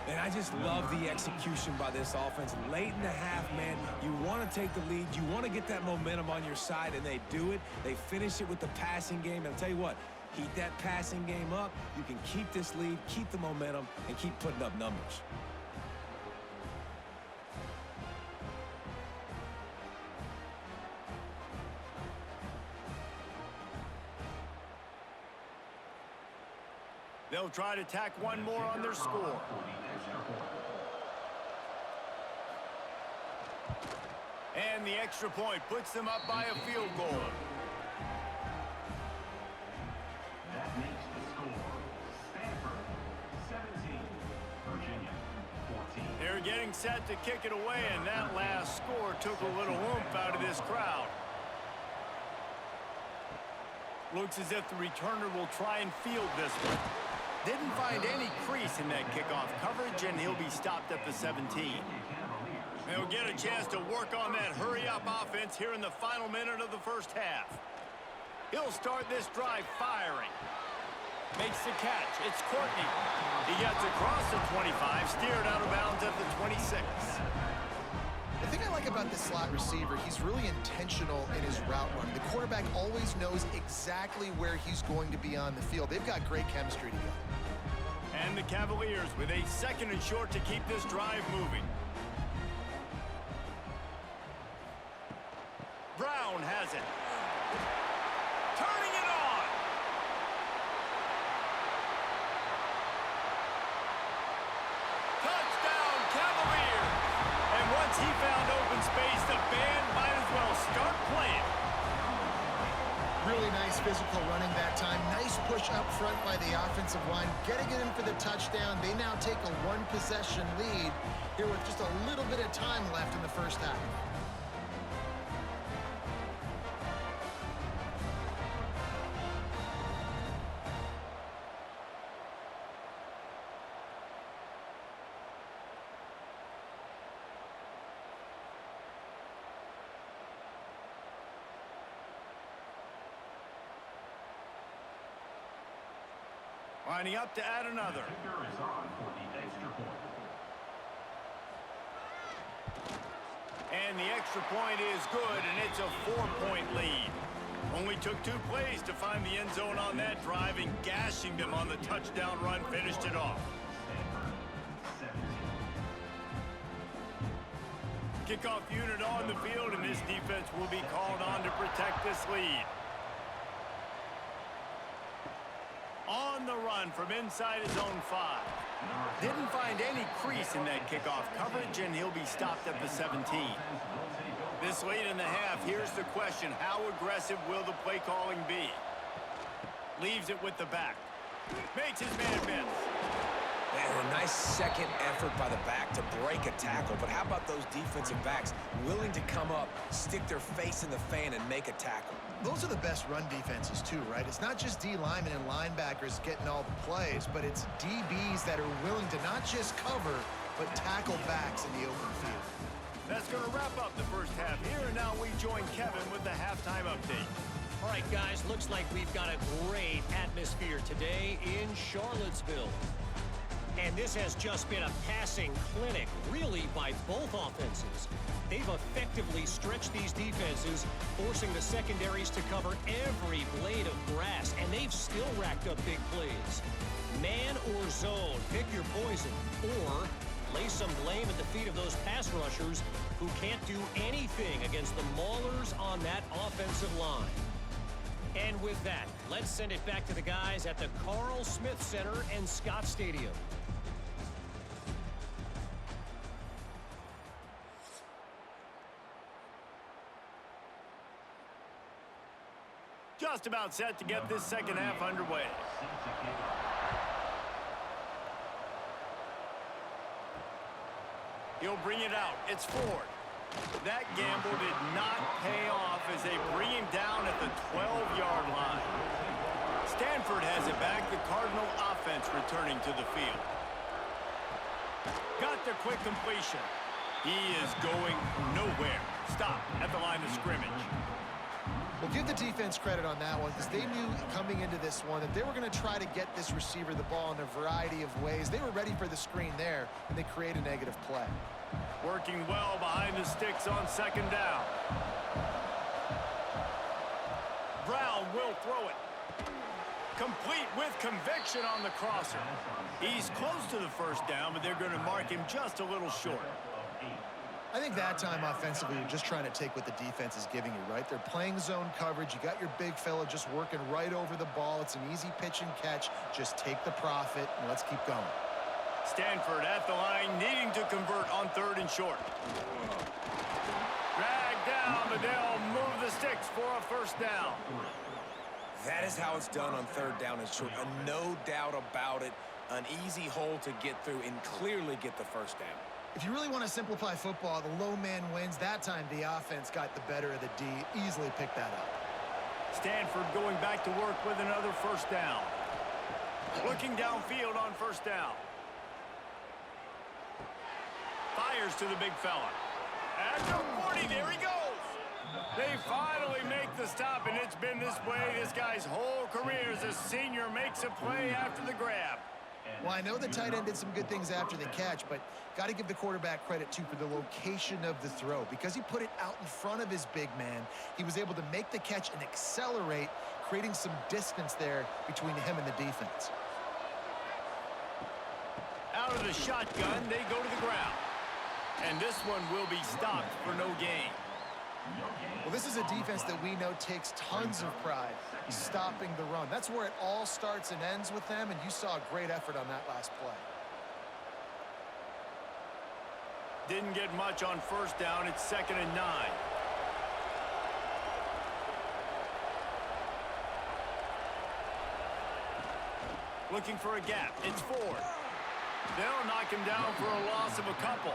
And I just love the execution by this offense. Late in the half, man, you want to take the lead. You want to get that momentum on your side, and they do it. They finish it with the passing game. And I'll tell you what, heat that passing game up. You can keep this lead, keep the momentum, and keep putting up numbers. They'll try to tack one more on their score. And the extra point puts them up by a field goal. That makes the score Stanford 17, Virginia 14. They're getting set to kick it away, and that last score took a little oomph out of this crowd. Looks as if the returner will try and field this one. Didn't find any crease in that kickoff coverage, and he'll be stopped at the 17. They'll get a chance to work on that hurry-up top offense here in the final minute of the first half. He'll start this drive firing. Makes the catch. It's Courtney. He gets across the 25, steered out of bounds at the 26. The thing I like about this slot receiver, he's really intentional in his route run. The quarterback always knows exactly where he's going to be on the field. They've got great chemistry together. And the Cavaliers with a 2nd and short to keep this drive moving. Brown has it. Turning it on. Touchdown, Cavaliers. And once he found open space, the band might as well start playing. Really nice physical running that time. Nice push up front by the offensive line. Getting it in for the touchdown. They now take a 1-possession lead here with just a little bit of time left in the first half. Lining up to add another. Kicker is on for the extra point. And the extra point is good, and it's a 4-point lead. Only took 2 plays to find the end zone on that drive, and gashing them on the touchdown run finished it off. Stanford, 17. Kickoff unit on the field, and this defense will be called on to protect this lead. On the run from inside his own 5. Didn't find any crease in that kickoff coverage, and he'll be stopped at the 17. This late in the half, here's the question. How aggressive will the play calling be? Leaves it with the back. Makes his man miss. Man, a nice second effort by the back to break a tackle. But how about those defensive backs willing to come up, stick their face in the fan, and make a tackle? Those are the best run defenses too, right? It's not just D linemen and linebackers getting all the plays, but it's DBs that are willing to not just cover, but tackle backs in the open field. That's going to wrap up the first half here, and now we join Kevin with the halftime update. All right, guys, looks like we've got a great atmosphere today in Charlottesville. And this has just been a passing clinic, really, by both offenses. They've effectively stretched these defenses, forcing the secondaries to cover every blade of grass, and they've still racked up big plays. Man or zone, pick your poison, or lay some blame at the feet of those pass rushers who can't do anything against the maulers on that offensive line. And with that, let's send it back to the guys at the Carl Smith Center and Scott Stadium. Just about set to get this second half underway. He'll bring it out. It's Ford. That gamble did not pay off as they bring him down at the 12-yard line. Stanford has it back. The Cardinal offense returning to the field. Got the quick completion. He is going nowhere. Stop at the line of scrimmage. Well, give the defense credit on that one because they knew coming into this one that they were going to try to get this receiver the ball in a variety of ways. They were ready for the screen there, and they create a negative play. Working well behind the sticks on second down. Brown will throw it. Complete with conviction on the crosser. He's close to the first down, but they're going to mark him just a little short. I think that time offensively, you're just trying to take what the defense is giving you, right? They're playing zone coverage. You got your big fella just working right over the ball. It's an easy pitch and catch. Just take the profit, and let's keep going. Stanford at the line, needing to convert on 3rd and short. Drag down, but they'll move the sticks for a first down. That is how it's done on 3rd down and short. No doubt about it. An easy hole to get through and clearly get the first down. If you really want to simplify football, the low man wins. That time, the offense got the better of the D. Easily picked that up. Stanford going back to work with another first down. Looking downfield on first down. Fires to the big fella. At the 40, there he goes. They finally make the stop, and it's been this way this guy's whole career as a senior makes a play after the grab. Well, I know the tight end did some good things after the catch, but got to give the quarterback credit, too, for the location of the throw. Because he put it out in front of his big man, he was able to make the catch and accelerate, creating some distance there between him and the defense. Out of the shotgun, they go to the ground. And this one will be stopped for no gain. Well, this is a defense that we know takes tons of pride stopping the run. That's where it all starts and ends with them, and you saw a great effort on that last play. Didn't get much on first down. It's 2nd and 9. Looking for a gap. It's 4. They'll knock him down for a loss of a couple.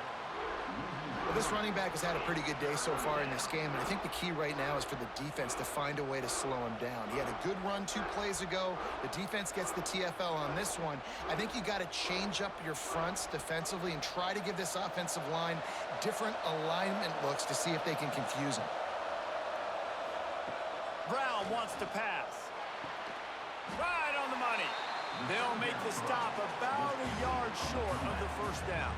Well, this running back has had a pretty good day so far in this game, and I think the key right now is for the defense to find a way to slow him down. He had a good run 2 plays ago. The defense gets the TFL on this one. I think you got to change up your fronts defensively and try to give this offensive line different alignment looks to see if they can confuse him. Brown wants to pass. Right on the money. They'll make the stop about a yard short of the first down.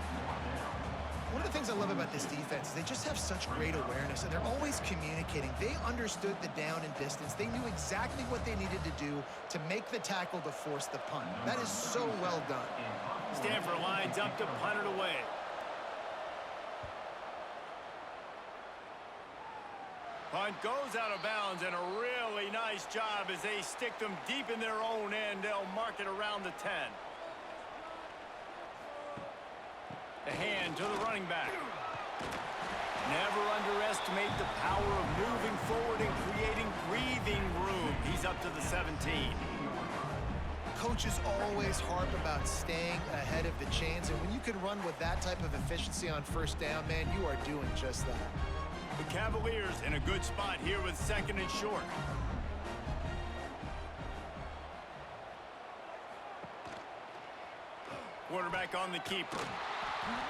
One of the things I love about this defense is they just have such great awareness, and they're always communicating. They understood the down and distance. They knew exactly what they needed to do to make the tackle to force the punt. That is so well done. Stanford lines up to punt it away. Punt goes out of bounds, and a really nice job as they stick them deep in their own end. They'll mark it around the 10. The hand to the running back. Never underestimate the power of moving forward and creating breathing room. He's up to the 17. Coaches always harp about staying ahead of the chains, and when you can run with that type of efficiency on first down, man, you are doing just that. The Cavaliers in a good spot here with 2nd and short. Quarterback on the keeper.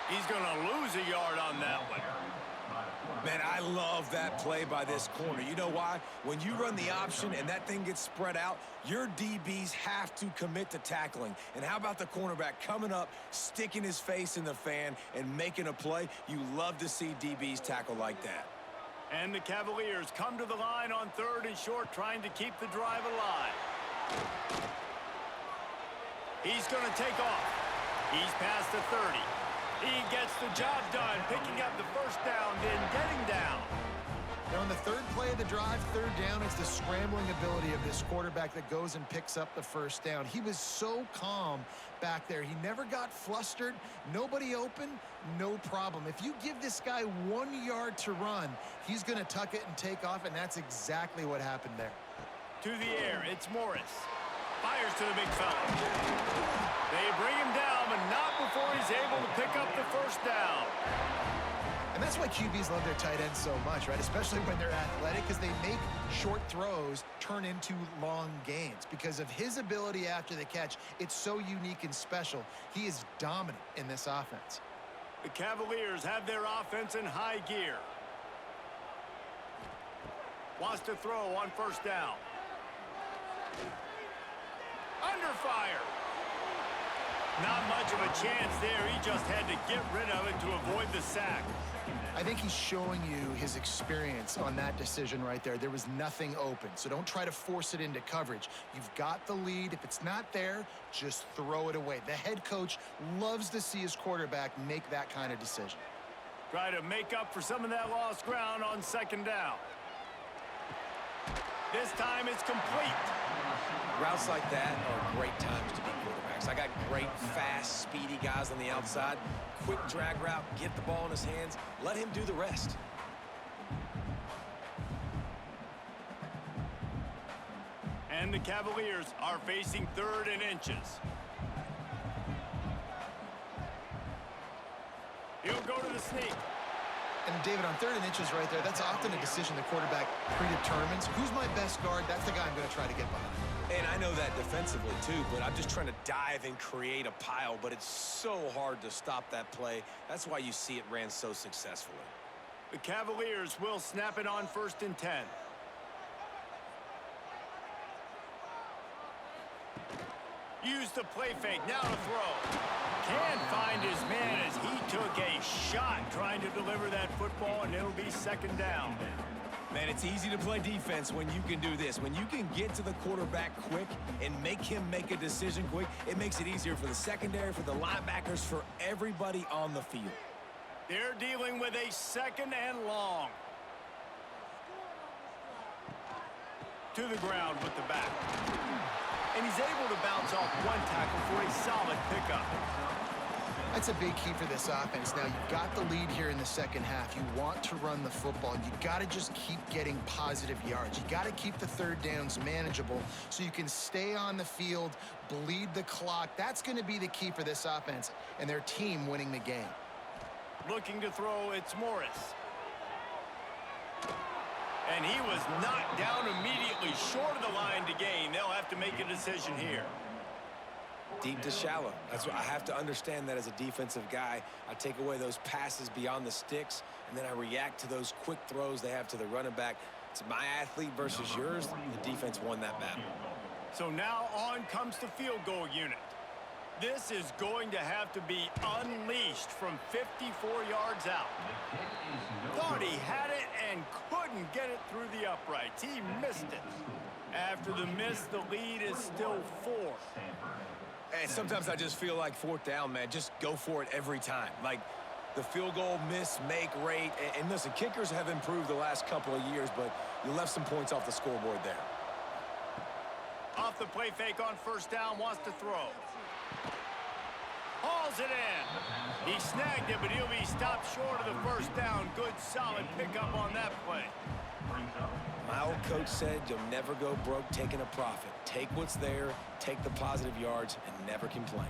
He's going to lose a yard on that one. Man, I love that play by this corner. You know why? When you run the option and that thing gets spread out, your DBs have to commit to tackling. And how about the cornerback coming up, sticking his face in the fan, and making a play? You love to see DBs tackle like that. And the Cavaliers come to the line on 3rd and short, trying to keep the drive alive. He's going to take off. He's past the 30. He gets the job done, picking up the first down, then getting down. Now on the 3rd play of the drive, 3rd down, it's the scrambling ability of this quarterback that goes and picks up the first down. He was so calm back there. He never got flustered. Nobody open, no problem. If you give this guy 1 yard to run, he's going to tuck it and take off, and that's exactly what happened there. To the air, it's Morris. Fires to the big fella. They bring him down, but not before he's able to pick up the first down. And that's why QBs love their tight ends so much, right? Especially when they're athletic, because they make short throws turn into long gains. Because of his ability after the catch, it's so unique and special. He is dominant in this offense. The Cavaliers have their offense in high gear. Wants to throw on first down. Under fire. Not much of a chance there. He just had to get rid of it to avoid the sack. I think he's showing you his experience on that decision right there. There was nothing open, so don't try to force it into coverage. You've got the lead. If it's not there, just throw it away. The head coach loves to see his quarterback make that kind of decision. Try to make up for some of that lost ground on 2nd down. This time it's complete. Routes like that are great times to be quarterbacks. I got great, fast, speedy guys on the outside. Quick drag route, get the ball in his hands, let him do the rest. And the Cavaliers are facing 3rd and inches. He'll go to the sneak. And David, on 3rd and inches right there, that's often a decision the quarterback predetermines. Who's my best guard? That's the guy I'm going to try to get behind. And I know that defensively too, but I'm just trying to dive and create a pile, but it's so hard to stop that play. That's why you see it ran so successfully. The Cavaliers will snap it on 1st and 10. Use the play fake, now to throw. Can't find his man as he took a shot trying to deliver that football, and it'll be 2nd down. Man, it's easy to play defense when you can do this. When you can get to the quarterback quick and make him make a decision quick, it makes it easier for the secondary, for the linebackers, for everybody on the field. They're dealing with a 2nd and long. To the ground with the back. And he's able to bounce off one tackle for a solid pickup. That's a big key for this offense. Now, you've got the lead here in the 2nd half. You want to run the football. You got to just keep getting positive yards. You got to keep the 3rd downs manageable so you can stay on the field, bleed the clock. That's going to be the key for this offense and their team winning the game. Looking to throw, it's Morris. And he was knocked down immediately short of the line to gain. They'll have to make a decision here. Deep to shallow. That's what I have to understand that as a defensive guy. I take away those passes beyond the sticks, and then I react to those quick throws they have to the running back. It's my athlete versus yours. The defense won that battle. So now on comes the field goal unit. This is going to have to be unleashed from 54 yards out. Thought he had it and couldn't get it through the uprights. He missed it. After the miss, the lead is still 4. And sometimes I just feel like 4th down, man. Just go for it every time. Like the field goal miss, make rate. And listen, kickers have improved the last couple of years, but you left some points off the scoreboard there. Off the play fake on 1st down, wants to throw. Hauls it in. He snagged it, but he'll be stopped short of the 1st down. Good, solid pickup on that play. My old coach said you'll never go broke taking a profit. Take what's there, take the positive yards, and never complain.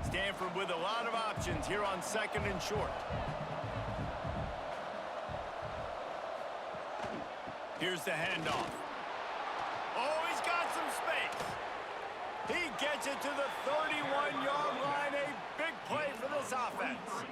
Stanford with a lot of options here on 2nd and short. Here's the handoff. Oh, he's got some space. He gets it to the 31-yard line. A big play for this offense.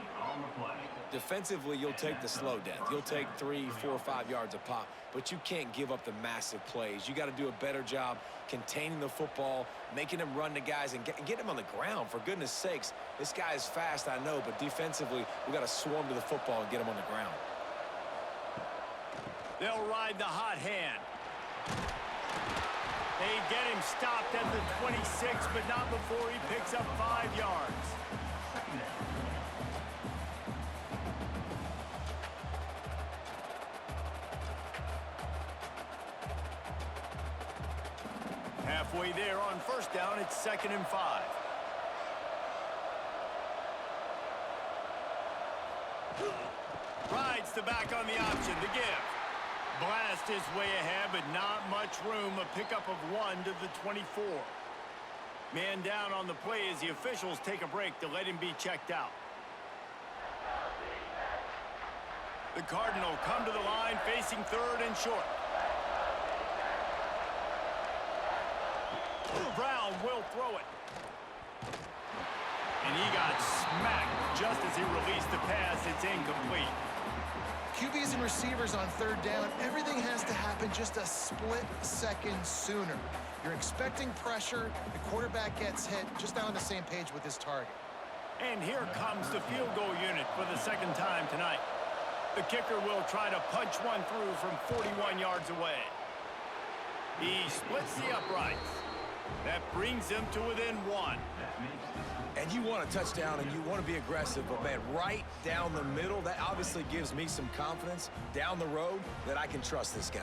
Defensively, you'll take the slow death. You'll take 3, 4, 5 yards a pop, but you can't give up the massive plays. You got to do a better job containing the football, making him run to guys, and get him on the ground. For goodness sakes, this guy is fast, I know, but defensively, we got to swarm to the football and get him on the ground. They'll ride the hot hand. They get him stopped at the 26, but not before he picks up 5 yards. Halfway there on 1st down, it's 2nd and 5. Rides the back on the option to give. Blast his way ahead, but not much room. A pickup of 1 to the 24. Man down on the play as the officials take a break to let him be checked out. The Cardinal come to the line facing 3rd and short. Brown will throw it. And he got smacked just as he released the pass. It's incomplete. QBs and receivers on 3rd down, everything has to happen just a split second sooner. You're expecting pressure. The quarterback gets hit. Just not on the same page with his target. And here comes the field goal unit for the 2nd time tonight. The kicker will try to punch one through from 41 yards away. He splits the uprights. That brings him to within 1. And you want a touchdown and you want to be aggressive, but man, right down the middle, that obviously gives me some confidence down the road that I can trust this guy.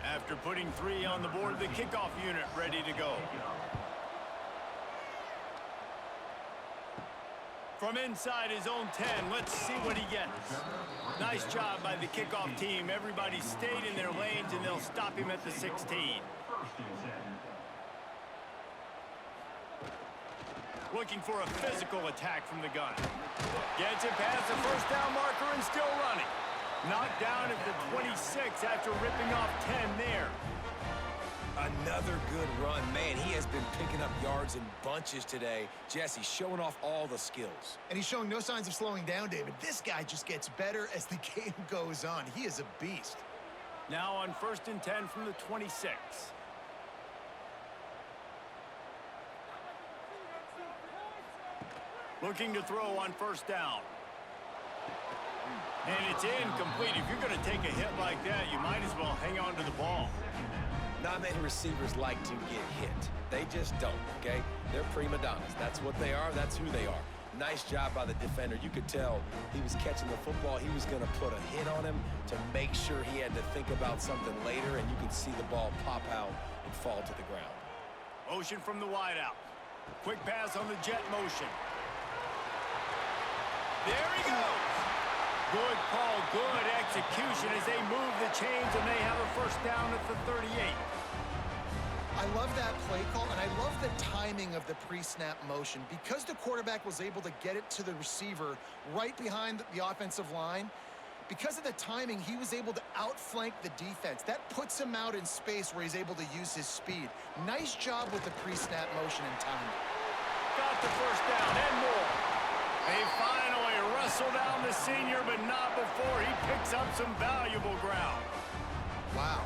After putting 3 on the board, the kickoff unit ready to go. From inside his own 10, let's see what he gets. Nice job by the kickoff team. Everybody stayed in their lanes, and they'll stop him at the 16. Looking for a physical attack from the gun. Gets it past the 1st down marker and still running. Knocked down at the 26 after ripping off 10 there. Another good run. Man, he has been picking up yards in bunches today. Jesse showing off all the skills. And he's showing no signs of slowing down, David. This guy just gets better as the game goes on. He is a beast. Now on 1st and 10 from the 26. Looking to throw on 1st down. And it's incomplete. If you're going to take a hit like that, you might as well hang on to the ball. Not many receivers like to get hit. They just don't, okay? They're prima donnas. That's what they are. That's who they are. Nice job by the defender. You could tell he was catching the football. He was going to put a hit on him to make sure he had to think about something later, and you could see the ball pop out and fall to the ground. Motion from the wideout. Quick pass on the jet motion. There he goes. Good call, good execution as they move the chains, and they have a 1st down at the 38. I love that play call, and I love the timing of the pre-snap motion. Because the quarterback was able to get it to the receiver right behind the offensive line, because of the timing, he was able to outflank the defense. That puts him out in space where he's able to use his speed. Nice job with the pre-snap motion and timing. Got the 1st down and more. They finally wrestle down the senior, but not before he picks up some valuable ground. Wow.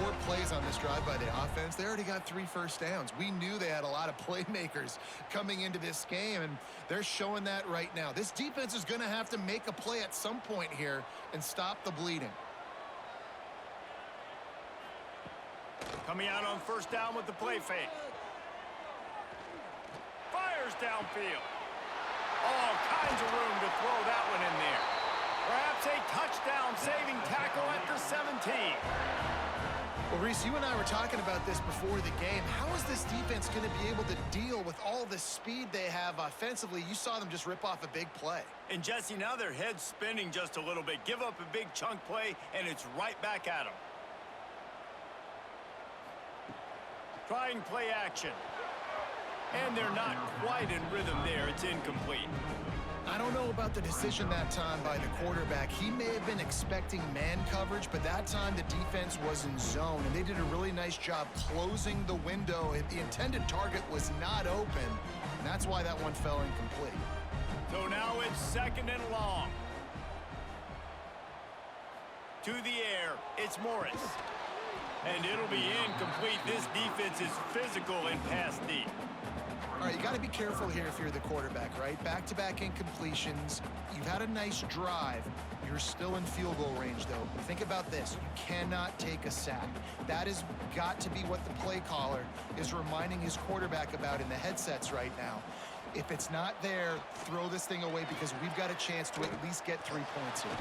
4 plays on this drive by the offense. They already got 3 first downs. We knew they had a lot of playmakers coming into this game, and they're showing that right now. This defense is going to have to make a play at some point here and stop the bleeding. Coming out on 1st down with the play fake. Fires downfield. All kinds of room to throw that one in there. Perhaps a touchdown-saving tackle at the 17. Well, Reese, you and I were talking about this before the game. How is this defense going to be able to deal with all the speed they have offensively? You saw them just rip off a big play. And, Jesse, now their head's spinning just a little bit. Give up a big chunk play, and it's right back at them. Trying play action. And they're not quite in rhythm there. It's incomplete. I don't know about the decision that time by the quarterback. He may have been expecting man coverage, but that time the defense was in zone, and they did a really nice job closing the window. The intended target was not open, and that's why that one fell incomplete. So now it's 2nd and long. To the air, it's Morris. And it'll be incomplete. This defense is physical and pass deep. All right, you got to be careful here if you're the quarterback, right? Back-to-back incompletions. You've had a nice drive. You're still in field goal range, though. Think about this. You cannot take a sack. That has got to be what the play caller is reminding his quarterback about in the headsets right now. If it's not there, throw this thing away because we've got a chance to at least get 3 points here.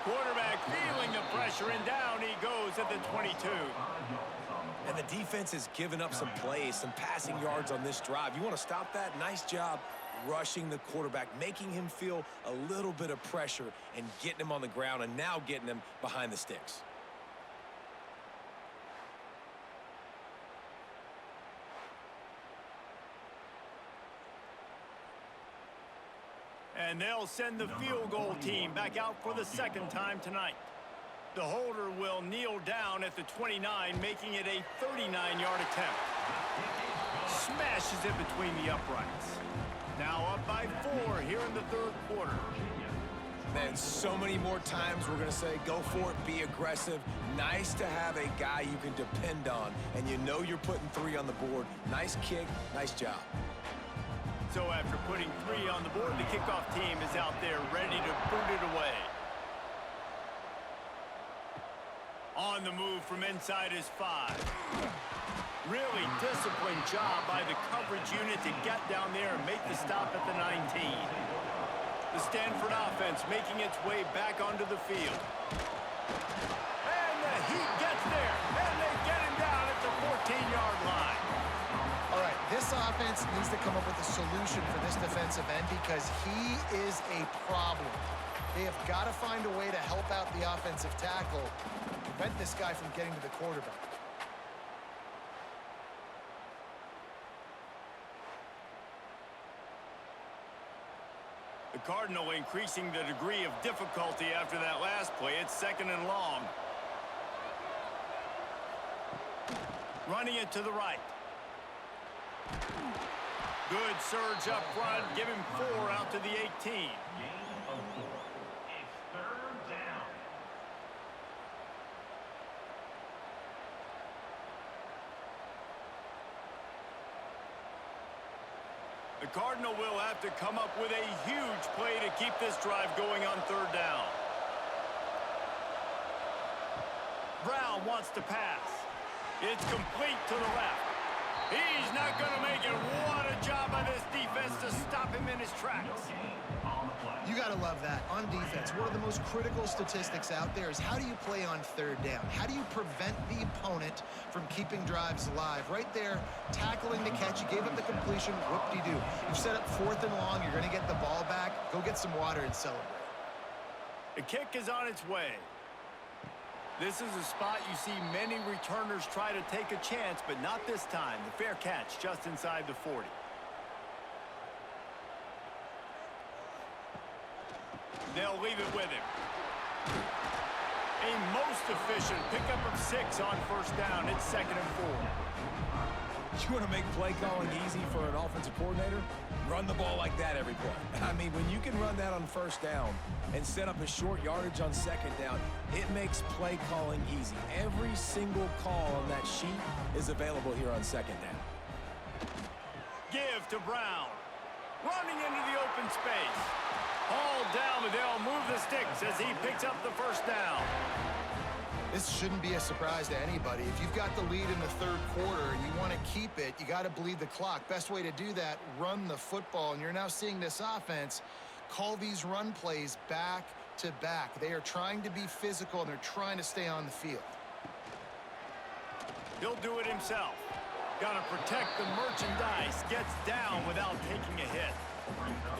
Quarterback feeling the pressure, and down he goes at the 22. And the defense has given up some plays, some passing yards on this drive. You want to stop that? Nice job rushing the quarterback, making him feel a little bit of pressure and getting him on the ground and now getting him behind the sticks. And they'll send the field goal team back out for the 2nd time tonight. The holder will kneel down at the 29, making it a 39-yard attempt. Smashes it between the uprights. Now up by 4 here in the 3rd quarter. Man, so many more times we're going to say, go for it, be aggressive. Nice to have a guy you can depend on, and you know you're putting 3 on the board. Nice kick, nice job. So after putting 3 on the board, the kickoff team is out there ready to boot it away. On the move from inside his 5. Really disciplined job by the coverage unit to get down there and make the stop at the 19. The Stanford offense making its way back onto the field. And the Heat gets there, and they get him down at the 14-yard line. All right, this offense needs to come up with a solution for this defensive end because he is a problem. They have got to find a way to help out the offensive tackle, prevent this guy from getting to the quarterback. The Cardinal increasing the degree of difficulty after that last play. It's 2nd and long. Running it to the right. Good surge up front. Give him 4 out to the 18. Gain of 4. It's third down. The Cardinal will have to come up with a huge play to keep this drive going on third down. Brown wants to pass. It's complete to the left. He's not going to make it. What a job by this defense to stop him in his tracks. On the play. You got to love that. On defense, one of the most critical statistics out there is how do you play on third down? How do you prevent the opponent from keeping drives alive? Right there, tackling the catch. You gave up the completion. Whoop-de-doo. You've set up 4th and long. You're going to get the ball back. Go get some water and celebrate. The kick is on its way. This is a spot you see many returners try to take a chance, but not this time. The fair catch just inside the 40. They'll leave it with him. A most efficient pickup of 6 on first down. It's 2nd and 4. You want to make play calling easy for an offensive coordinator? Run the ball like that every play. I mean, when you can run that on first down and set up a short yardage on 2nd down, it makes play calling easy. Every single call on that sheet is available here on 2nd down. Give to Brown. Running into the open space. All down, but they'll move the sticks as he picks up the first down. This shouldn't be a surprise to anybody. If you've got the lead in the 3rd quarter and you want to keep it, you got to bleed the clock. Best way to do that, run the football. And you're now seeing this offense call these run plays back to back. They are trying to be physical, and they're trying to stay on the field. He'll do it himself. Got to protect the merchandise. Gets down without taking a hit.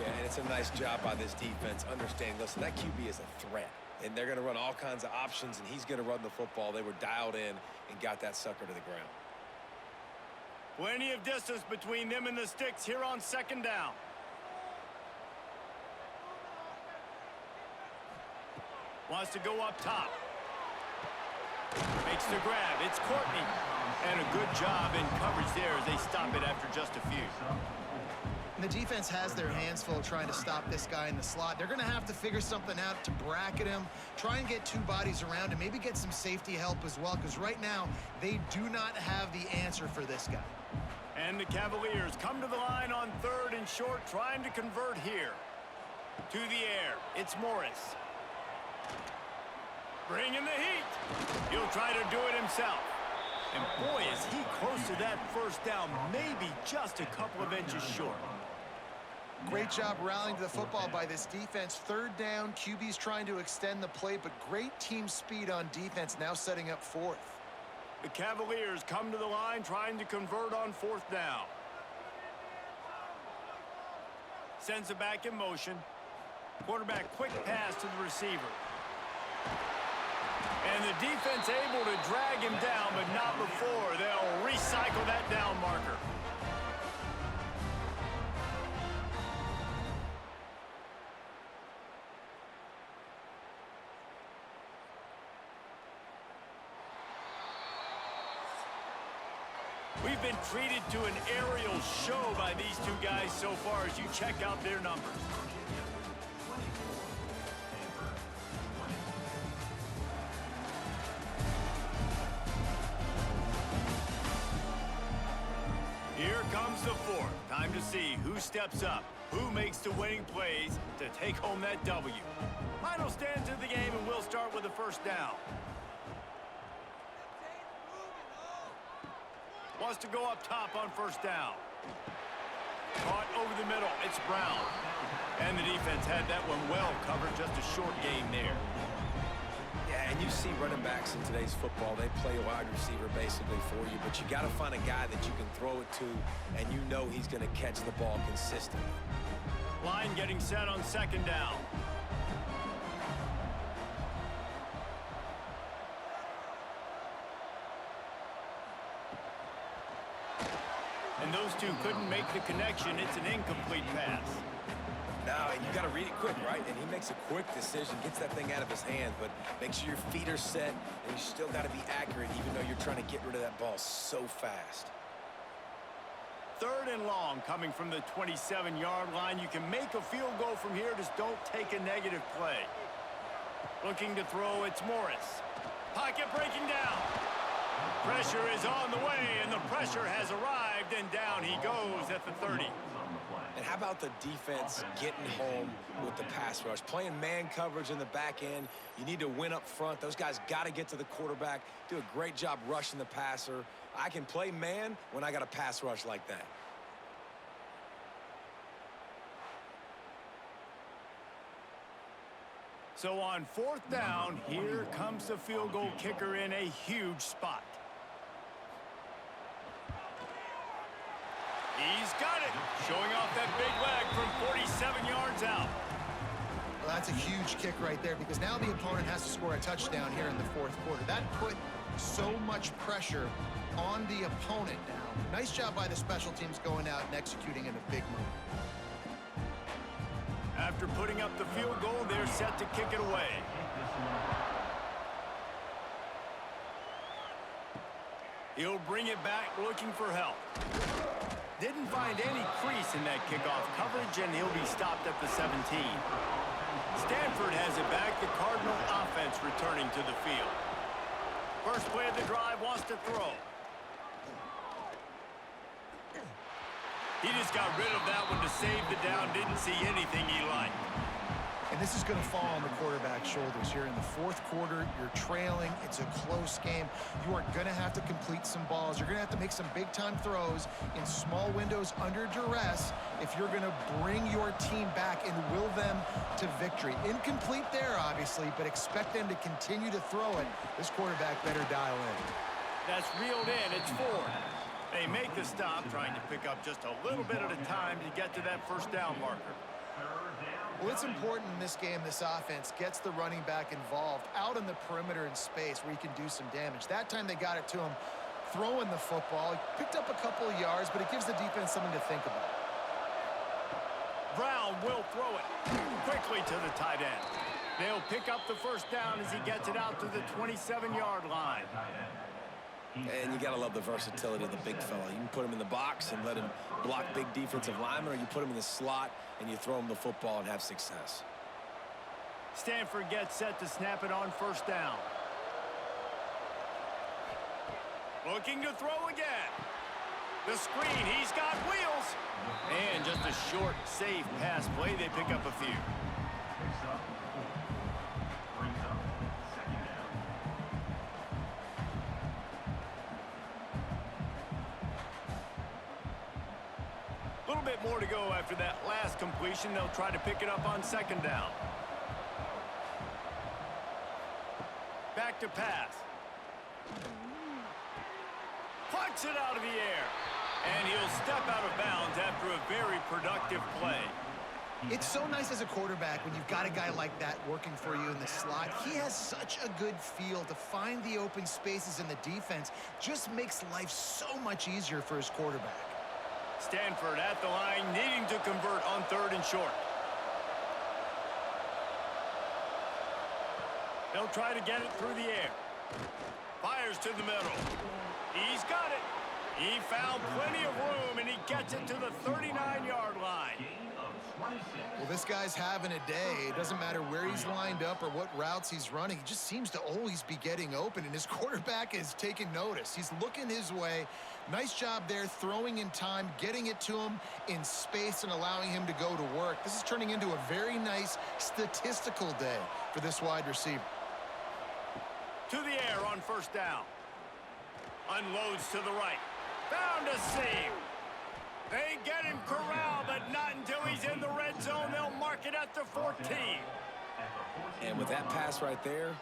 Yeah, and it's a nice job by this defense understanding, listen, that QB is a threat. And they're going to run all kinds of options, and he's going to run the football. They were dialed in and got that sucker to the ground. Plenty of distance between them and the sticks here on 2nd down. Wants to go up top. Makes the grab. It's Courtney. And a good job in coverage there as they stop it after just a few. And the defense has their hands full trying to stop this guy in the slot. They're going to have to figure something out to bracket him, try and get 2 bodies around him, maybe get some safety help as well, because right now they do not have the answer for this guy. And the Cavaliers come to the line on 3rd and short, trying to convert here. To the air, it's Morris. Bringing the heat. He'll try to do it himself. And boy, is he close to that first down, maybe just a couple of inches short. Great job rallying to the football by this defense. 3rd down, QB's trying to extend the play, but great team speed on defense, now setting up 4th. The Cavaliers come to the line trying to convert on 4th down. Sends it back in motion. Quarterback quick pass to the receiver. And the defense able to drag him down, but not before. They'll recycle that down marker. We've been treated to an aerial show by these 2 guys so far as you check out their numbers. Here comes the 4th. Time to see who steps up, who makes the winning plays to take home that W. Final stands of the game, and we'll start with the first down. Wants to go up top on first down. Caught over the middle. It's Brown. And the defense had that one well covered. Just a short game there. Yeah, and you see running backs in today's football, they play a wide receiver basically for you, but you got to find a guy that you can throw it to, and you know he's going to catch the ball consistently. Line getting set on 2nd down. And those 2 couldn't make the connection. It's an incomplete pass. No, and you got to read it quick, right? And he makes a quick decision, gets that thing out of his hand, but make sure your feet are set, and you still got to be accurate, even though you're trying to get rid of that ball so fast. 3rd and long coming from the 27-yard line. You can make a field goal from here. Just don't take a negative play. Looking to throw, it's Morris. Pocket breaking down. Pressure is on the way, and the pressure has arrived, and down he goes at the 30. And how about the defense getting home with the pass rush? Playing man coverage in the back end. You need to win up front. Those guys got to get to the quarterback, do a great job rushing the passer. I can play man when I got a pass rush like that. So on 4th down, here comes the field goal kicker in a huge spot. He's got it, showing off that big leg from 47 yards out. Well, that's a huge kick right there because now the opponent has to score a touchdown here in the 4th quarter. That put so much pressure on the opponent now. Nice job by the special teams going out and executing in a big moment. After putting up the field goal, they're set to kick it away. He'll bring it back looking for help. Didn't find any crease in that kickoff coverage, and he'll be stopped at the 17. Stanford has it back. The Cardinal offense returning to the field. First play of the drive, wants to throw. He just got rid of that one to save the down. Didn't see anything he liked. And this is going to fall on the quarterback's shoulders here in the 4th quarter. You're trailing. It's a close game. You are going to have to complete some balls. You're going to have to make some big-time throws in small windows under duress if you're going to bring your team back and will them to victory. Incomplete there, obviously, but expect them to continue to throw it. This quarterback better dial in. That's reeled in. It's 4. They make the stop, trying to pick up just a little bit at a time to get to that 1st down marker. Well, it's important in this game, this offense gets the running back involved out in the perimeter in space where he can do some damage. That time they got it to him throwing the football. He picked up a couple of yards, but it gives the defense something to think about. Brown will throw it quickly to the tight end. They'll pick up the 1st down as he gets it out to the 27-yard line. And you got to love the versatility of the big fella. You can put him in the box and let him block big defensive linemen, or you put him in the slot and you throw him the football and have success. Stanford gets set to snap it on 1st down. Looking to throw again. The screen, he's got wheels. And just a short, safe pass play. They pick up a few. A little bit more to go after that last completion. They'll try to pick it up on 2nd down. Back to pass. Plucks it out of the air. And he'll step out of bounds after a very productive play. It's so nice as a quarterback when you've got a guy like that working for you in the slot. He has such a good feel to find the open spaces in the defense. Just makes life so much easier for his quarterback. Stanford at the line, needing to convert on 3rd and short. They'll try to get it through the air. Fires to the middle. He's got it. He found plenty of room, and he gets it to the 39-yard line. Well, this guy's having a day. It doesn't matter where he's lined up or what routes he's running. He just seems to always be getting open, and his quarterback is taking notice. He's looking his way. Nice job there, throwing in time, getting it to him in space and allowing him to go to work. This is turning into a very nice statistical day for this wide receiver. To the air on 1st down. Unloads to the right. Found a seam. They get him corralled, but not until he's in the red zone. They'll mark it at the 14. And with that pass right there,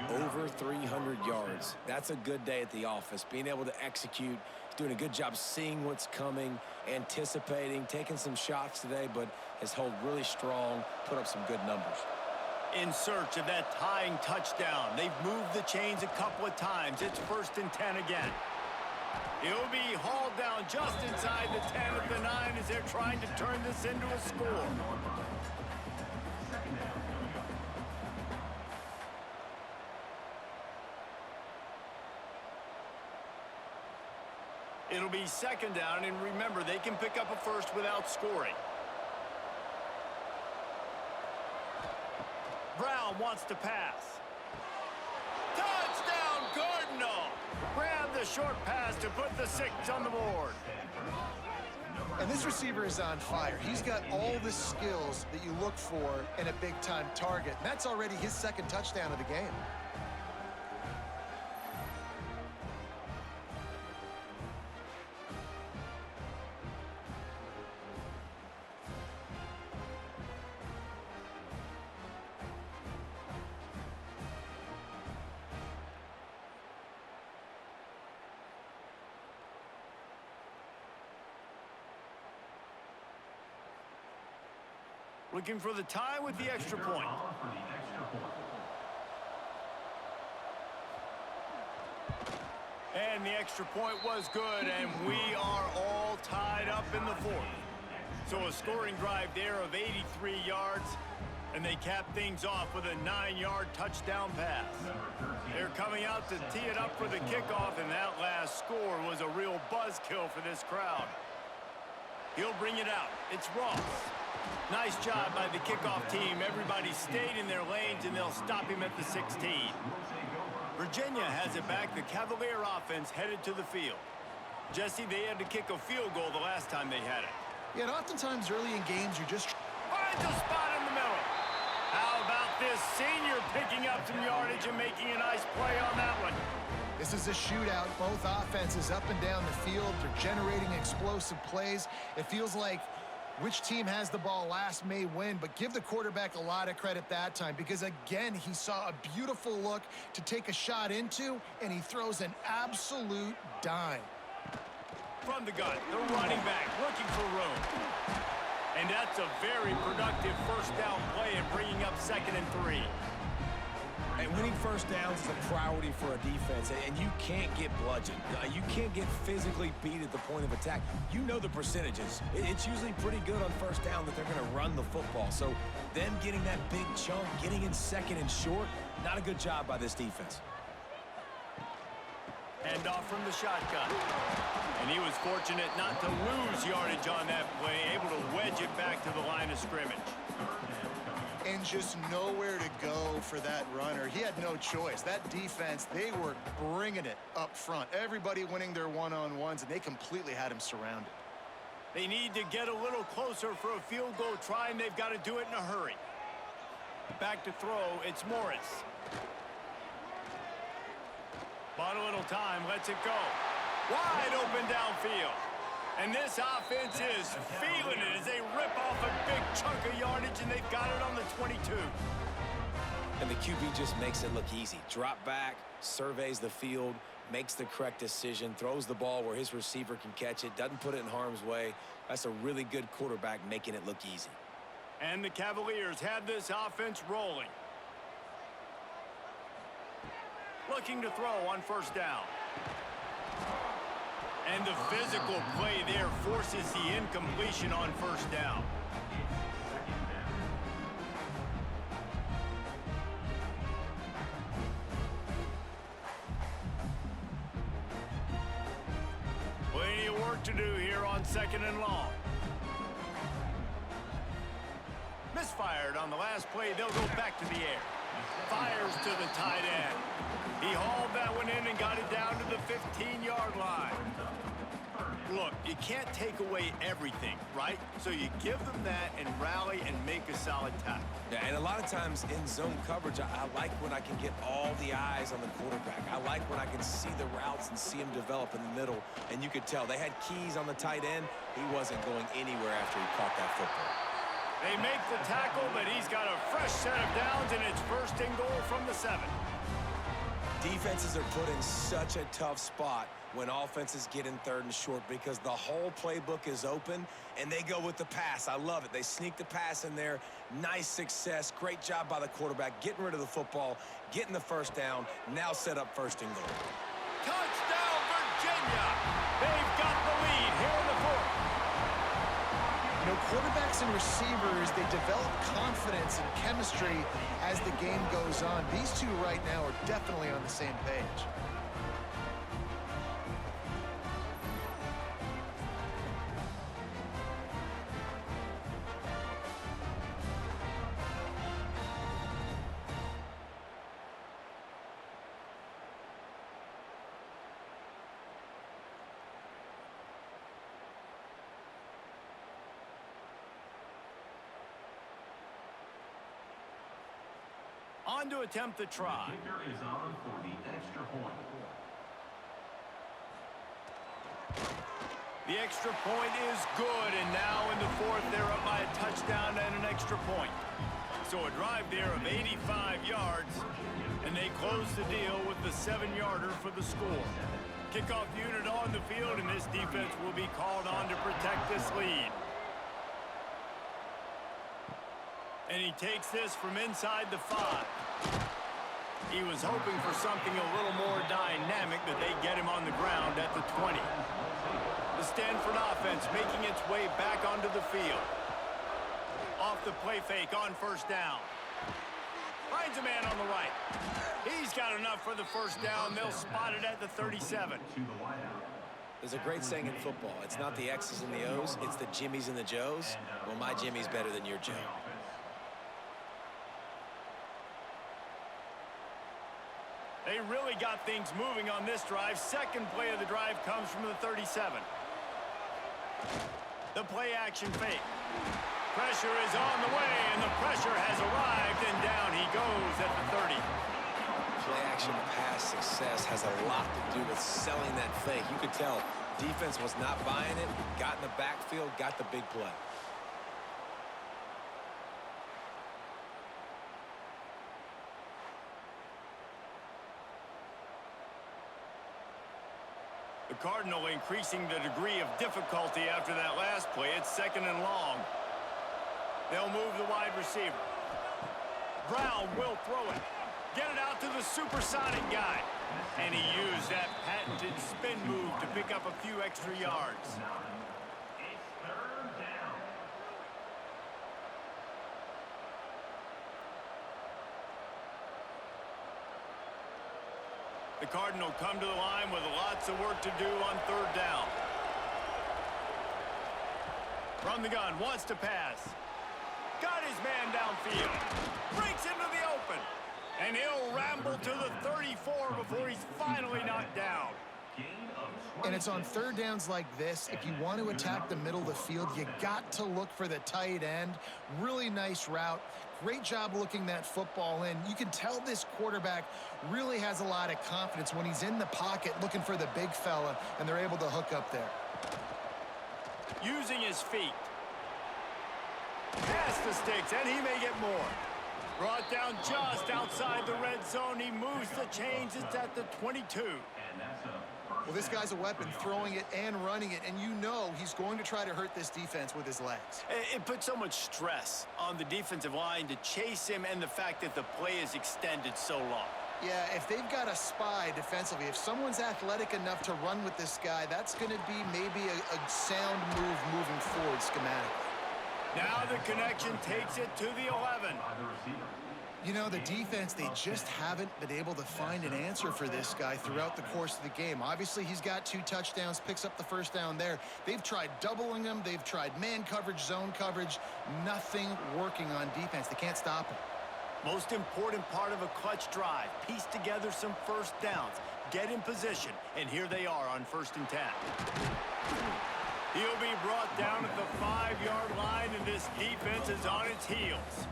over 300 yards. That's a good day at the office. Being able to execute, he's doing a good job seeing what's coming, anticipating, taking some shots today, but has held really strong, put up some good numbers. In search of that tying touchdown. They've moved the chains a couple of times. It's 1st and 10 again. He'll be hauled down just inside the 10 at the 9 as they're trying to turn this into a score. It'll be second down, and remember, they can pick up a first without scoring. Brown wants to pass. Touchdown, Cardinal! Grab the short pass to put the 6 on the board. And this receiver is on fire. He's got all the skills that you look for in a big-time target. And that's already his second touchdown of the game. Looking for the tie with the extra point. And the extra point was good, and we are all tied up in the 4th. So a scoring drive there of 83 yards, and they cap things off with a 9-yard touchdown pass. They're coming out to tee it up for the kickoff, and that last score was a real buzzkill for this crowd. He'll bring it out. It's Ross. Nice job by the kickoff team. Everybody stayed in their lanes, and they'll stop him at the 16. Virginia has it back. The Cavalier offense headed to the field. Jesse, they had to kick a field goal the last time they had it. Yeah, and oftentimes early in games, you're just... Finds a spot in the middle. How about this senior picking up some yardage and making a nice play on that one? This is a shootout. Both offenses up and down the field. They're generating explosive plays. It feels like which team has the ball last may win, but give the quarterback a lot of credit that time because, again, he saw a beautiful look to take a shot into, and he throws an absolute dime. From the gun, the running back looking for room. And that's a very productive first down play and bringing up 2nd and 3. And winning first downs is a priority for a defense, and you can't get bludgeoned. You can't get physically beat at the point of attack. You know the percentages. It's usually pretty good on first down that they're going to run the football. So them getting that big chunk, getting in 2nd and short, not a good job by this defense. And off from the shotgun. And he was fortunate not to lose yardage on that play, able to wedge it back to the line of scrimmage. And just nowhere to go for that runner. He had no choice. That defense, they were bringing it up front. Everybody winning their one-on-ones, and they completely had him surrounded. They need to get a little closer for a field goal try, and they've got to do it in a hurry. Back to throw, it's Morris. Bought a little time, lets it go. Wide open downfield. And this offense is feeling it as they rip off a big chunk of yardage, and they've got it on the 22. And the QB just makes it look easy. Drop back, surveys the field, makes the correct decision, throws the ball where his receiver can catch it, doesn't put it in harm's way. That's a really good quarterback making it look easy. And the Cavaliers have this offense rolling. Looking to throw on first down. And the physical play there forces the incompletion on first down. Plenty of work to do here on 2nd and long. Misfired on the last play. They'll go back to the air. Fires to the tight end. He hauled that one in and got it down to the 15-yard line. Look, you can't take away everything, right? So you give them that and rally and make a solid tackle. Yeah, and a lot of times in zone coverage, I like when I can get all the eyes on the quarterback. I like when I can see the routes and see him develop in the middle. And you could tell they had keys on the tight end. He wasn't going anywhere after he caught that football. They make the tackle, but he's got a fresh set of downs, and it's 1st and goal from the 7. Defenses are put in such a tough spot when offenses get in 3rd and short because the whole playbook is open and they go with the pass. I love it. They sneak the pass in there. Nice success. Great job by the quarterback getting rid of the football, getting the first down, now set up 1st and goal. Touchdown, Virginia! They've got the lead here in the fourth. You know, quarterbacks and receivers, they develop confidence and chemistry as the game goes on. These two right now are definitely on the same page. On to attempt the try. Kicker is on for the extra point. The extra point is good, and now in the fourth, they're up by a touchdown and an extra point. So a drive there of 85 yards, and they close the deal with the 7-yarder for the score. Kickoff unit on the field, and this defense will be called on to protect this lead. And he takes this from inside the 5. He was hoping for something a little more dynamic, but they get him on the ground at the 20. The Stanford offense making its way back onto the field. Off the play fake on first down. Finds a man on the right. He's got enough for the first down. They'll spot it at the 37. There's a great saying in football. It's not the X's and the O's, it's the Jimmies and the Joes. Well, my Jimmy's better than your Joe. They really got things moving on this drive. Second play of the drive comes from the 37. The play action fake. Pressure is on the way, and the pressure has arrived, and down he goes at the 30. Play action pass success has a lot to do with selling that fake. You could tell defense was not buying it, got in the backfield, got the big play. The Cardinal increasing the degree of difficulty after that last play. It's second and long. They'll move the wide receiver. Brown will throw it. Get it out to the supersonic guy. And he used that patented spin move to pick up a few extra yards. It's third down. The Cardinal come to the line with lots of work to do on third down. From the gun, wants to pass. Got his man downfield. Breaks into the open. And he'll ramble to the 34 before he's finally knocked down. And it's on third downs like this. If you want to attack the middle of the field, you got to look for the tight end. Really nice route. Great job looking that football in. You can tell this quarterback really has a lot of confidence when he's in the pocket looking for the big fella, and they're able to hook up there. Using his feet. Past the sticks, and he may get more. Brought down just outside the red zone. He moves the chains. It's at the 22. Well, this guy's a weapon, throwing it and running it, and you know he's going to try to hurt this defense with his legs. It puts so much stress on the defensive line to chase him, and the fact that the play is extended so long. Yeah, if they've got a spy defensively, if someone's athletic enough to run with this guy, that's going to be maybe a sound move moving forward schematically. Now the connection takes it to the 11. You know, the defense, they just haven't been able to find an answer for this guy throughout the course of the game. Obviously, he's got 2 touchdowns, picks up the first down there. They've tried doubling him. They've tried man coverage, zone coverage. Nothing working on defense. They can't stop him. Most important part of a clutch drive. Piece together some first downs. Get in position. And here they are on 1st and 10. He'll be brought down at the 5-yard line, and this defense is on its heels.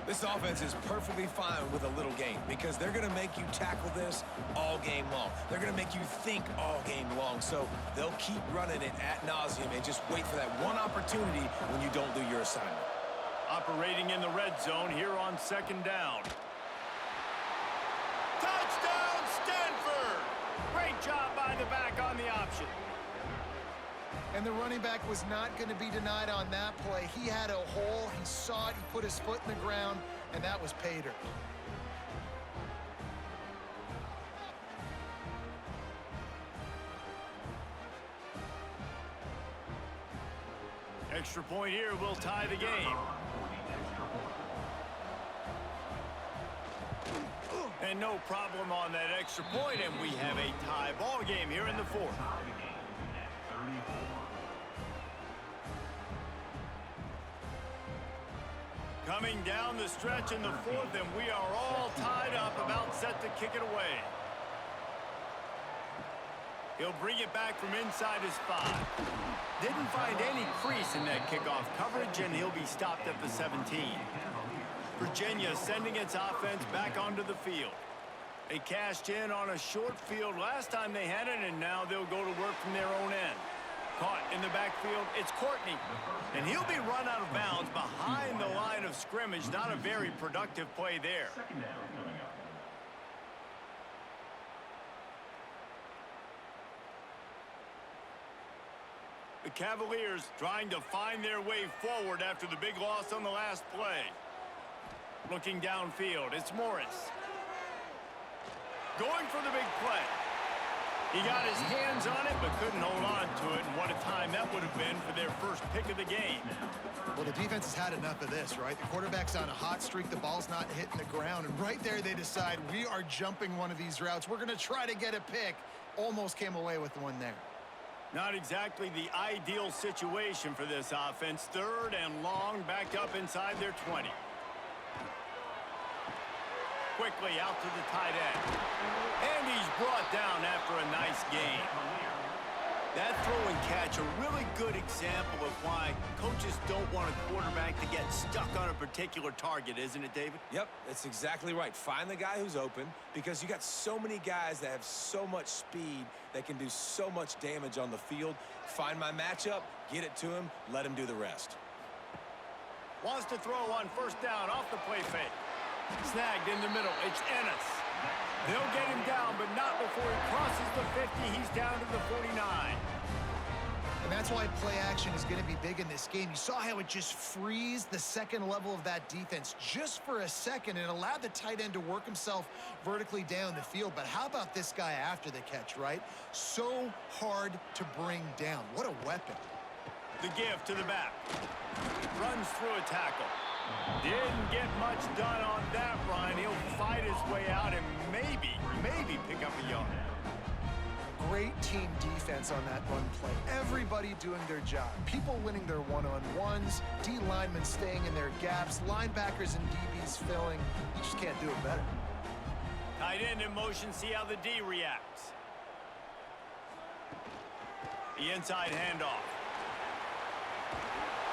This offense is perfectly fine with a little game because they're going to make you tackle this all game long. They're going to make you think all game long. So they'll keep running it ad nauseum and just wait for that one opportunity when you don't do your assignment. Operating in the red zone here on 2nd down. Touchdown, Stanford! Great job by the back on the option. And the running back was not going to be denied on that play. He had a hole. He saw it. He put his foot in the ground, and that was pay dirt. Extra point here will tie the game. And no problem on that extra point, and we have a tie ball game here in the fourth. Coming down the stretch in the fourth, and we are all tied up, about set to kick it away. He'll bring it back from inside his 5. Didn't find any crease in that kickoff coverage, and he'll be stopped at the 17. Virginia sending its offense back onto the field. They cashed in on a short field last time they had it, and now they'll go to work from their own end. Caught in the backfield, it's Courtney. And he'll be run out of bounds behind the line of scrimmage. Not a very productive play there. The Cavaliers trying to find their way forward after the big loss on the last play. Looking downfield, it's Morris. Going for the big play. He got his hands on it, but couldn't hold on to it. And what a time that would have been for their first pick of the game. Well, the defense has had enough of this, right? The quarterback's on a hot streak. The ball's not hitting the ground. And right there, they decide, we are jumping one of these routes. We're going to try to get a pick. Almost came away with one there. Not exactly the ideal situation for this offense. 3rd and long, backed up inside their 20. Quickly out to the tight end. And he's brought down after a nice gain. That throw and catch, a really good example of why coaches don't want a quarterback to get stuck on a particular target, isn't it, David? Yep, that's exactly right. Find the guy who's open, because you got so many guys that have so much speed that can do so much damage on the field. Find my matchup, get it to him, let him do the rest. Wants to throw on 1st down off the play fake. Snagged in the middle. It's Ennis. They'll get him down, but not before he crosses the 50. He's down to the 49. And that's why play action is going to be big in this game. You saw how it just freezed the second level of that defense just for a second and allowed the tight end to work himself vertically down the field. But how about this guy after the catch, right? So hard to bring down. What a weapon. The give to the back. Runs through a tackle. Didn't get much done on that run. He'll fight his way out and maybe pick up a yard. Great team defense on that run play. Everybody doing their job. People winning their one-on-ones, D linemen staying in their gaps, linebackers and DBs filling. You just can't do it better. Tight end in motion, see how the D reacts. The inside handoff.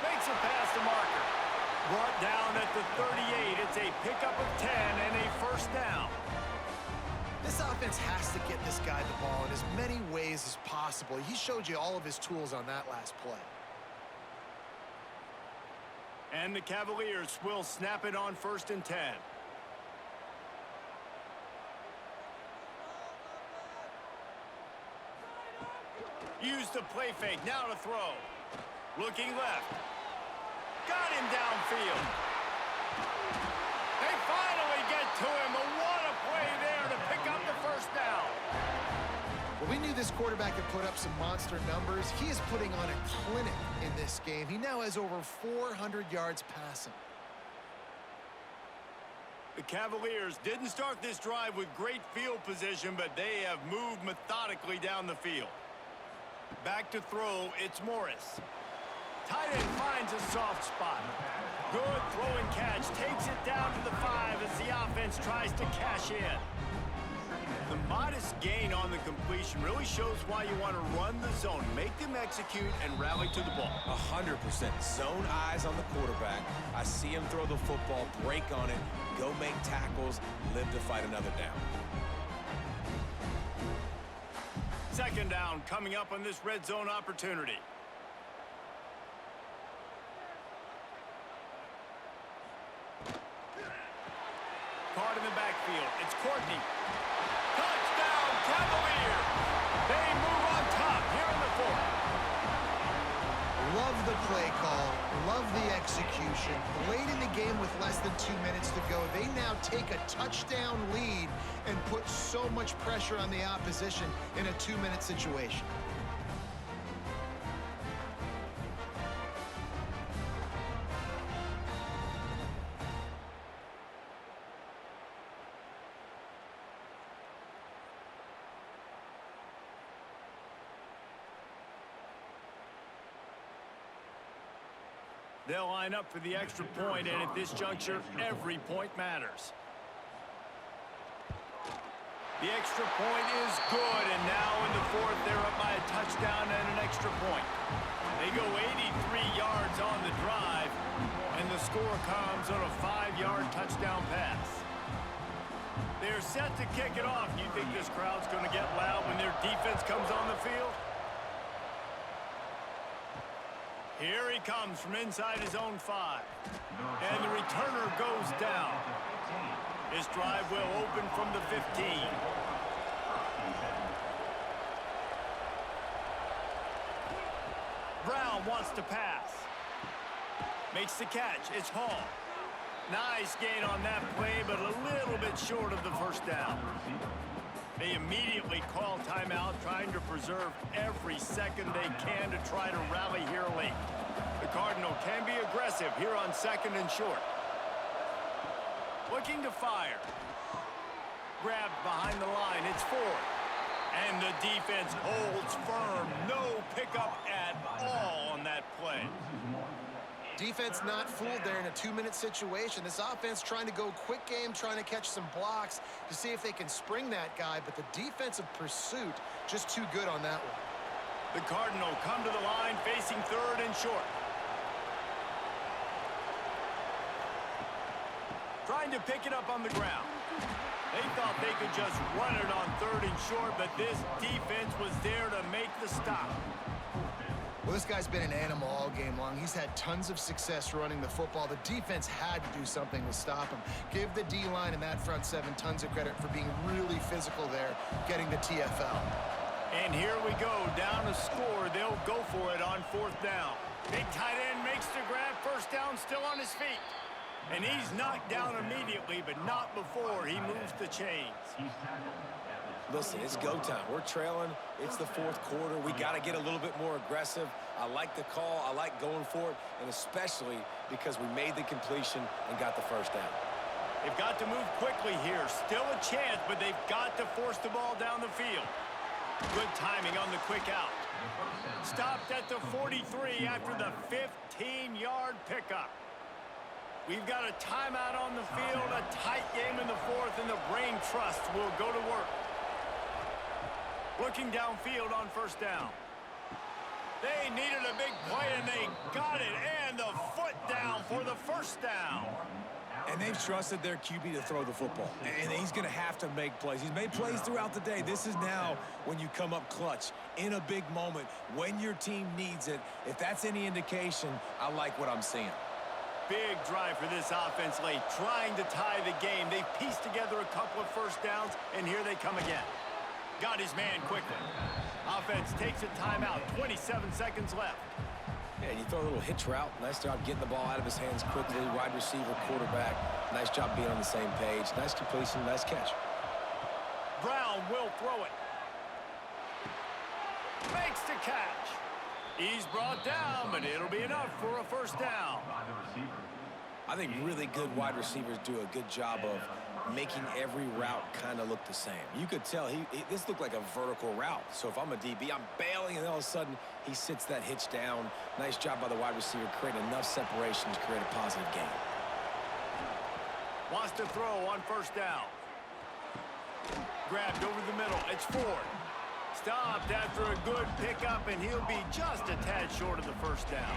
Makes it past the marker. Brought down at the 38. It's a pickup of 10 and a 1st down. This offense has to get this guy the ball in as many ways as possible. He showed you all of his tools on that last play. And the Cavaliers will snap it on 1st and 10. Use the play fake. Now to throw. Looking left. Got him downfield. They finally get to him. But what a play there to pick up the 1st down. Well, we knew this quarterback could put up some monster numbers. He is putting on a clinic in this game. He now has over 400 yards passing. The Cavaliers didn't start this drive with great field position, but they have moved methodically down the field. Back to throw, it's Morris. Tight end finds a soft spot. Good throw and catch. Takes it down to the 5 as the offense tries to cash in. The modest gain on the completion really shows why you want to run the zone. Make them execute and rally to the ball. 100%. Zone eyes on the quarterback. I see him throw the football, break on it, go make tackles, live to fight another down. 2nd down coming up on this red zone opportunity. Caught in the backfield. It's Courtney. Touchdown, Cavaliers! They move on top here in the 4th. Love the play call. Love the execution. Late in the game with less than 2 minutes to go, they now take a touchdown lead and put so much pressure on the opposition in a 2-minute situation. They'll line up for the extra point, and at this juncture, every point matters. The extra point is good, and now in the fourth, they're up by a touchdown and an extra point. They go 83 yards on the drive, and the score comes on a 5-yard touchdown pass. They're set to kick it off. You think this crowd's going to get loud when their defense comes on the field? Here he comes from inside his own 5. And the returner goes down. His drive will open from the 15. Brown wants to pass. Makes the catch. It's Hall. Nice gain on that play, but a little bit short of the first down. They immediately call timeout, trying to preserve every second they can to try to rally here late. The Cardinal can be aggressive here on 2nd and short. Looking to fire. Grabbed behind the line. It's 4. And the defense holds firm. No pickup at all on that play. Defense not fooled there in a 2-minute situation. This offense trying to go quick game, trying to catch some blocks to see if they can spring that guy, but the defensive pursuit just too good on that one. The Cardinal come to the line facing 3rd and short. Trying to pick it up on the ground. They thought they could just run it on 3rd and short, but this defense was there to make the stop. Well, this guy's been an animal all game long. He's had tons of success running the football. The defense had to do something to stop him. Give the D-line and that front 7 tons of credit for being really physical there, getting the TFL. And here we go, down a score. They'll go for it on 4th down. Big tight end makes the grab, 1st down, still on his feet. And he's knocked down immediately, but not before he moves the chains. Listen, it's go time. We're trailing. It's the 4th quarter. We got to get a little bit more aggressive. I like the call. I like going for it, and especially because we made the completion and got the 1st down. They've got to move quickly here. Still a chance, but they've got to force the ball down the field. Good timing on the quick out. Stopped at the 43 after the 15-yard pickup. We've got a timeout on the field, a tight game in the 4th, and the brain trust will go to work. Looking downfield on 1st down. They needed a big play, and they got it, and the foot down for the 1st down. And they've trusted their QB to throw the football, and he's going to have to make plays. He's made plays throughout the day. This is now when you come up clutch in a big moment when your team needs it. If that's any indication, I like what I'm seeing. Big drive for this offense late, trying to tie the game. They've pieced together a couple of 1st downs, and here they come again. Got his man quickly. Offense takes a timeout, 27 seconds left. Yeah, you throw a little hitch route. Nice job getting the ball out of his hands quickly. Wide receiver, quarterback. Nice job being on the same page. Nice completion, nice catch. Brown will throw it. Makes the catch. He's brought down, but it'll be enough for a 1st down. I think really good wide receivers do a good job of making every route kind of look the same. You could tell this looked like a vertical route. So if I'm a DB, I'm bailing, and all of a sudden he sits that hitch down. Nice job by the wide receiver, creating enough separation to create a positive gain. Wants to throw on 1st down. Grabbed over the middle. It's Ford. Stopped after a good pickup, and he'll be just a tad short of the 1st down.